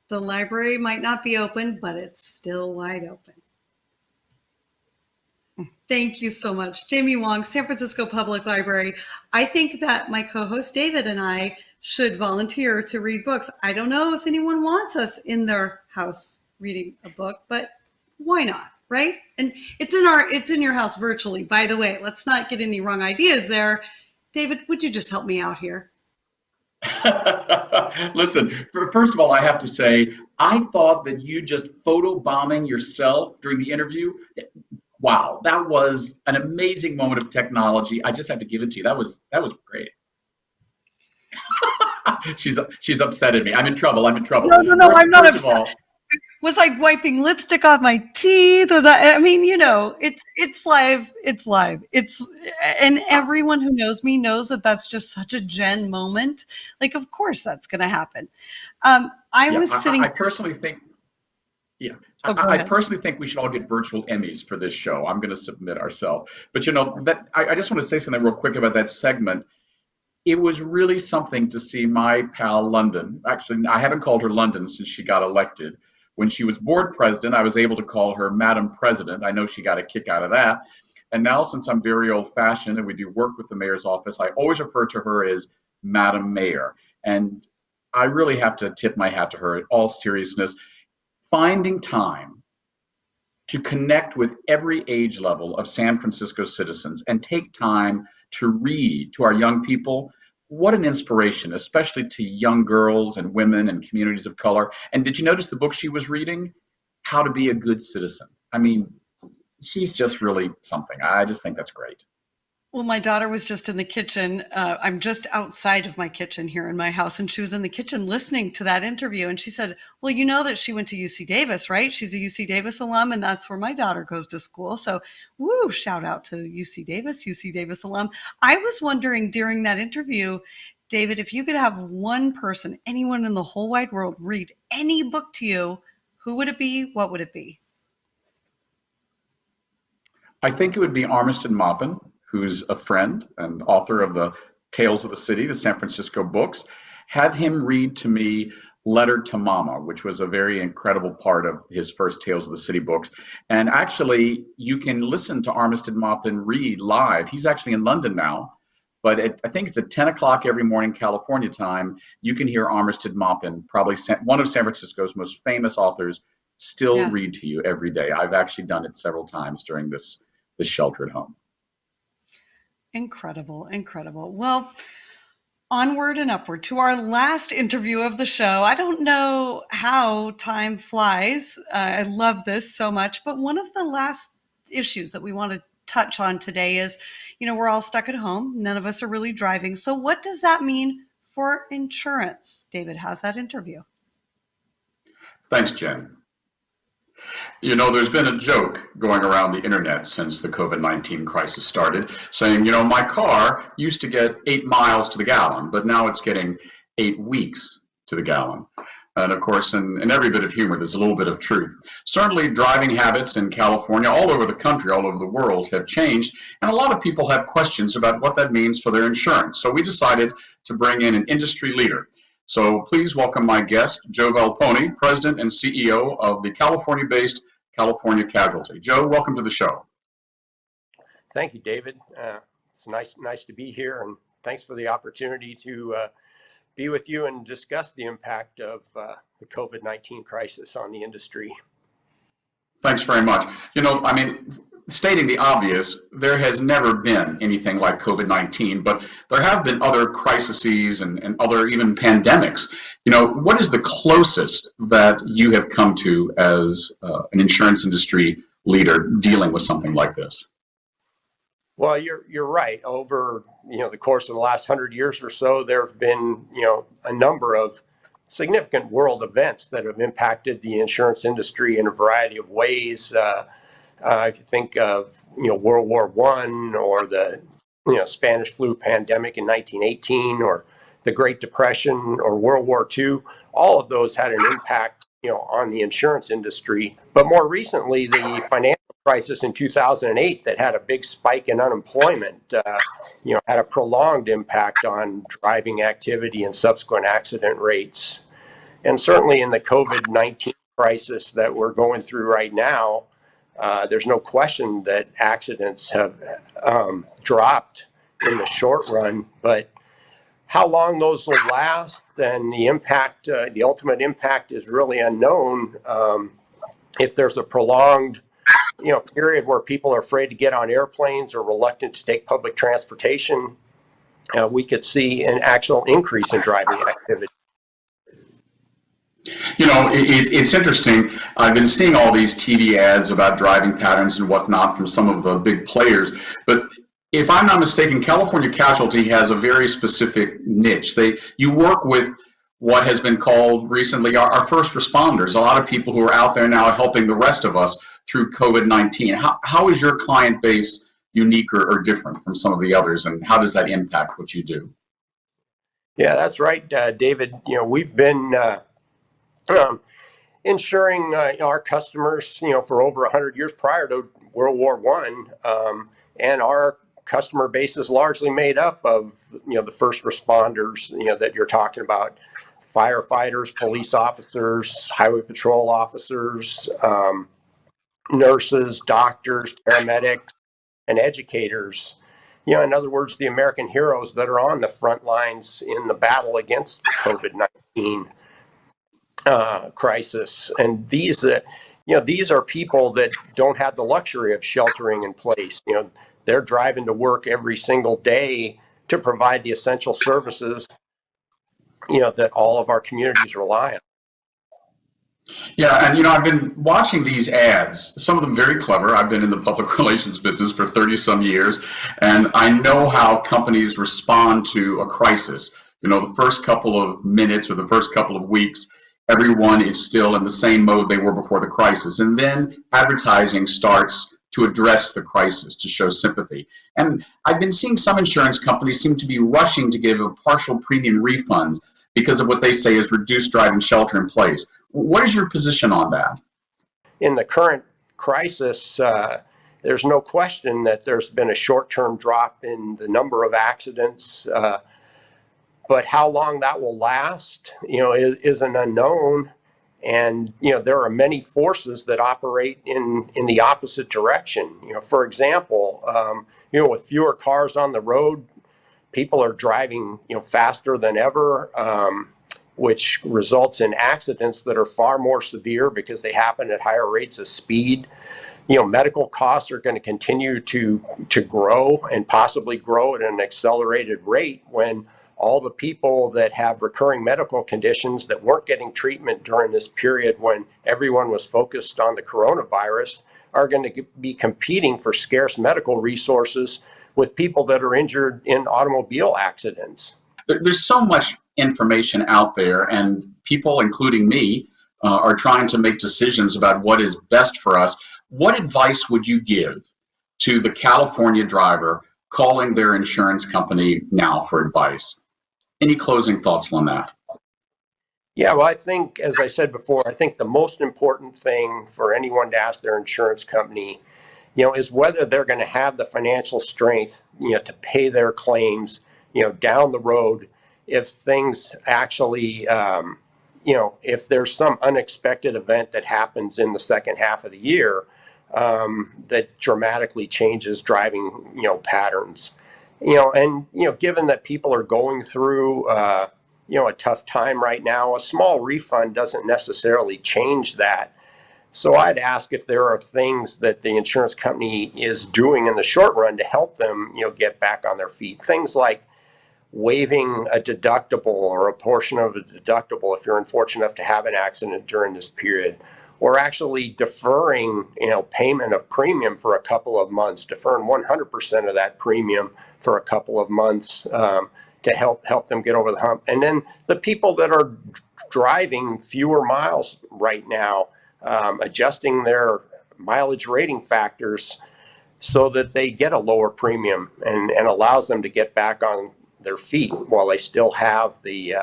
The library might not be open, but it's still wide open. Thank you so much. Jamie Wong, San Francisco Public Library. I think that my co-host David and I should volunteer to read books. I don't know if anyone wants us in their house reading a book, but why not, right? And it's in your house virtually, by the way. Let's not get any wrong ideas there. David, would you just help me out here? Listen, first of all, I have to say, I thought that you just photobombing yourself during the interview, wow, that was an amazing moment of technology. I just have to give it to you. That was great. She's upset at me. I'm in trouble. No, I'm not upset. Was I wiping lipstick off my teeth? I mean, it's live. And everyone who knows me knows that that's just such a Jen moment. Like, of course that's going to happen. I personally think, I personally think we should all get virtual Emmys for this show. I'm going to submit ourselves. But I just want to say something real quick about that segment. It was really something to see my pal London. Actually, I haven't called her London since she got elected. When she was board president, I was able to call her Madam President. I know she got a kick out of that. And now, since I'm very old-fashioned and we do work with the mayor's office, I always refer to her as Madam Mayor. And I really have to tip my hat to her in all seriousness. Finding time to connect with every age level of San Francisco citizens and take time to read to our young people. What an inspiration, especially to young girls and women and communities of color. And did you notice the book she was reading? How to Be a Good Citizen. I mean, she's just really something. I just think that's great. Well, my daughter was just in the kitchen. I'm just outside of my kitchen here in my house, and she was in the kitchen listening to that interview. And she said, well, you know that she went to UC Davis, right? She's a UC Davis alum, and that's where my daughter goes to school. So, woo, shout out to UC Davis alum. I was wondering during that interview, David, if you could have one person, anyone in the whole wide world, read any book to you, who would it be? What would it be? I think it would be Armistead Maupin, who's a friend and author of the Tales of the City, the San Francisco books. Have him read to me Letter to Mama, which was a very incredible part of his first Tales of the City books. And actually, you can listen to Armistead Maupin read live. He's actually in London now, but I think it's at 10 o'clock every morning, California time. You can hear Armistead Maupin, probably one of San Francisco's most famous authors, still read to you every day. I've actually done it several times during this shelter at home. Incredible. Well, onward and upward to our last interview of the show. I don't know how time flies. I love this so much, but one of the last issues that we want to touch on today is, we're all stuck at home. None of us are really driving. So what does that mean for insurance? David, how's that interview? Thanks, Jen. There's been a joke going around the internet since the COVID-19 crisis started saying, my car used to get 8 miles to the gallon, but now it's getting 8 weeks to the gallon. And of course, in every bit of humor, there's a little bit of truth. Certainly, driving habits in California, all over the country, all over the world have changed. And a lot of people have questions about what that means for their insurance. So we decided to bring in an industry leader. So please welcome my guest, Joe Volponi, President and CEO of the California-based California Casualty. Joe, welcome to the show. Thank you, David. It's nice to be here, and thanks for the opportunity to be with you and discuss the impact of the COVID-19 crisis on the industry. Thanks very much. Stating the obvious, there has never been anything like COVID-19, but there have been other crises and other even pandemics. What is the closest that you have come to as an insurance industry leader dealing with something like this? Well, you're right. Over the course of the last 100 years or so, there have been a number of significant world events that have impacted the insurance industry in a variety of ways. If you think of World War I, or the Spanish flu pandemic in 1918, or the Great Depression, or World War II, all of those had an impact on the insurance industry. But more recently, the financial crisis in 2008 that had a big spike in unemployment, had a prolonged impact on driving activity and subsequent accident rates. And certainly in the COVID-19 crisis that we're going through right now, there's no question that accidents have dropped in the short run, but How long those will last and the impact, the ultimate impact, is really unknown. If there's a prolonged, period where people are afraid to get on airplanes or reluctant to take public transportation, we could see an actual increase in driving activity. It's interesting. I've been seeing all these TV ads about driving patterns and whatnot from some of the big players, but if I'm not mistaken, California Casualty has a very specific niche. You work with what has been called recently our first responders, a lot of people who are out there now helping the rest of us through COVID-19. How is your client base unique or different from some of the others, and how does that impact what you do? Yeah, that's right, David. We've been insuring our customers, for over 100 years prior to World War I, and our customer base is largely made up of, the first responders, that you're talking about: firefighters, police officers, highway patrol officers, nurses, doctors, paramedics, and educators. In other words, the American heroes that are on the front lines in the battle against the COVID-19 crisis. And these are people that don't have the luxury of sheltering in place. They're driving to work every single day to provide the essential services, that all of our communities rely on. Yeah, and I've been watching these ads, some of them very clever. I've been in the public relations business for 30 some years, and I know how companies respond to a crisis. The first couple of minutes or the first couple of weeks, everyone is still in the same mode they were before the crisis. And then advertising starts to address the crisis, to show sympathy. And I've been seeing some insurance companies seem to be rushing to give partial premium refunds because of what they say is reduced driving shelter in place. What is your position on that? In the current crisis, there's no question that there's been a short-term drop in the number of accidents, but how long that will last, is an unknown. And, there are many forces that operate in the opposite direction. For example, with fewer cars on the road, people are driving, faster than ever, which results in accidents that are far more severe because they happen at higher rates of speed. Medical costs are going to continue to grow and possibly grow at an accelerated rate when all the people that have recurring medical conditions that weren't getting treatment during this period when everyone was focused on the coronavirus are going to be competing for scarce medical resources with people that are injured in automobile accidents. There's so much information out there, and people, including me, are trying to make decisions about what is best for us. What advice would you give to the California driver calling their insurance company now for advice? Any closing thoughts on that? Yeah, well, I think, as I said before, I think the most important thing for anyone to ask their insurance company, is whether they're going to have the financial strength, to pay their claims, down the road if things actually, if there's some unexpected event that happens in the second half of the year that dramatically changes driving, patterns. Given that people are going through, a tough time right now, a small refund doesn't necessarily change that. So I'd ask if there are things that the insurance company is doing in the short run to help them, get back on their feet. Things like waiving a deductible or a portion of a deductible if you're unfortunate enough to have an accident during this period, or actually deferring, payment of premium for a couple of months, deferring 100% of that premium for a couple of months to help them get over the hump. And then the people that are driving fewer miles right now, adjusting their mileage rating factors so that they get a lower premium and allows them to get back on their feet while they still have the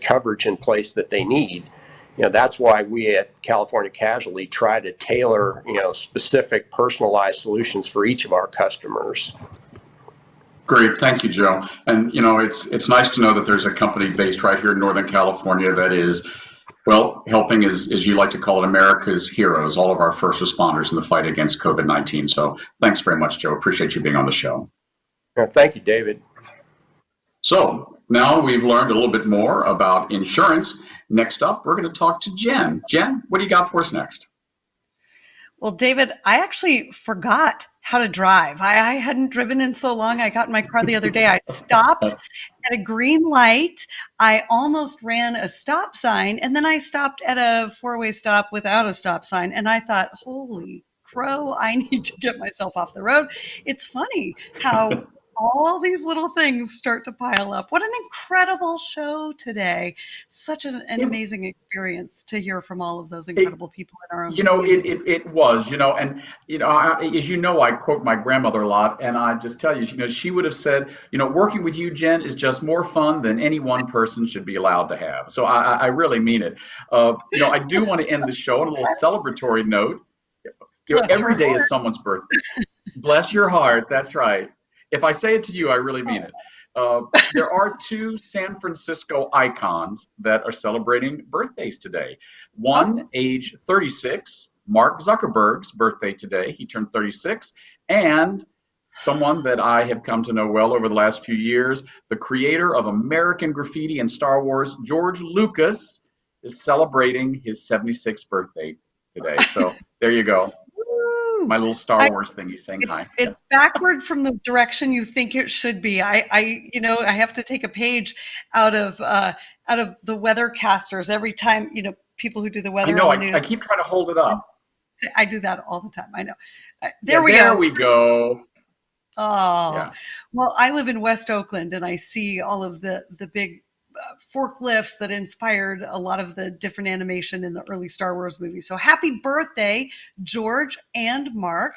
coverage in place that they need. That's why we at California Casualty try to tailor, specific personalized solutions for each of our customers. Great, thank you, Joe. And it's nice to know that there's a company based right here in Northern California that is, well, helping, as you like to call it, America's heroes, all of our first responders in the fight against COVID-19. So thanks very much, Joe. Appreciate you being on the show. Thank you, David. So now we've learned a little bit more about insurance. Next up, we're going to talk to Jen. Jen, what do you got for us next? Well, David, I actually forgot how to drive. I hadn't driven in so long. I got in my car the other day. I stopped at a green light. I almost ran a stop sign, and then I stopped at a four-way stop without a stop sign. And I thought, holy crow, I need to get myself off the road. It's funny how all these little things start to pile up. What an incredible show today. Such an amazing experience to hear from all of those incredible people in our own community. It was, and, as you know, I quote my grandmother a lot, and I just tell you, she would have said, working with you, Jen, is just more fun than any one person should be allowed to have. So I really mean it. I do want to end the show on a little celebratory note. Every day is someone's birthday. Bless your heart. That's right. If I say it to you, I really mean it. There are two San Francisco icons that are celebrating birthdays today. One, age 36, Mark Zuckerberg's birthday today. He turned 36. And someone that I have come to know well over the last few years, the creator of American Graffiti and Star Wars, George Lucas, is celebrating his 76th birthday today. So there you go. My little Star Wars thing. He's saying hi. It's backward from the direction you think it should be. I have to take a page out of the weathercasters every time. People who do the weather. I know. I keep trying to hold it up. I do that all the time. I know. There we go. Oh, yeah. Well, I live in West Oakland, and I see all of the big forklifts that inspired a lot of the different animation in the early Star Wars movies. So happy birthday, George and Mark.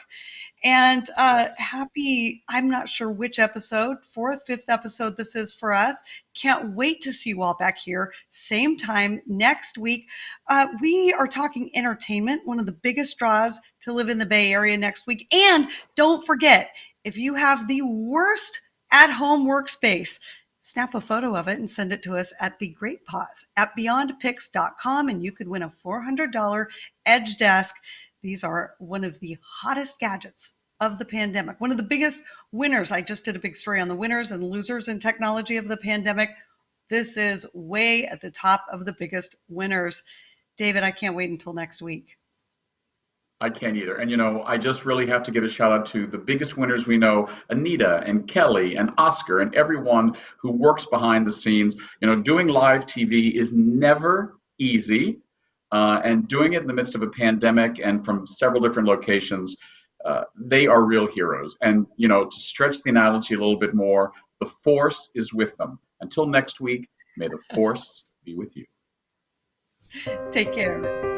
And happy, I'm not sure which episode, 4th, 5th episode this is for us. Can't wait to see you all back here, same time next week. We are talking entertainment, one of the biggest draws to live in the Bay Area next week. And don't forget, if you have the worst at-home workspace, snap a photo of it and send it to us at TheGreatPause at beyondpix.com, and you could win a $400 Edge desk. These are one of the hottest gadgets of the pandemic. One of the biggest winners. I just did a big story on the winners and losers in technology of the pandemic. This is way at the top of the biggest winners. David, I can't wait until next week. I can't either. And, I just really have to give a shout out to the biggest winners we know, Anita and Kelly and Oscar and everyone who works behind the scenes. Doing live TV is never easy. And doing it in the midst of a pandemic and from several different locations, they are real heroes. And, to stretch the analogy a little bit more, the force is with them. Until next week, may the force be with you. Take care.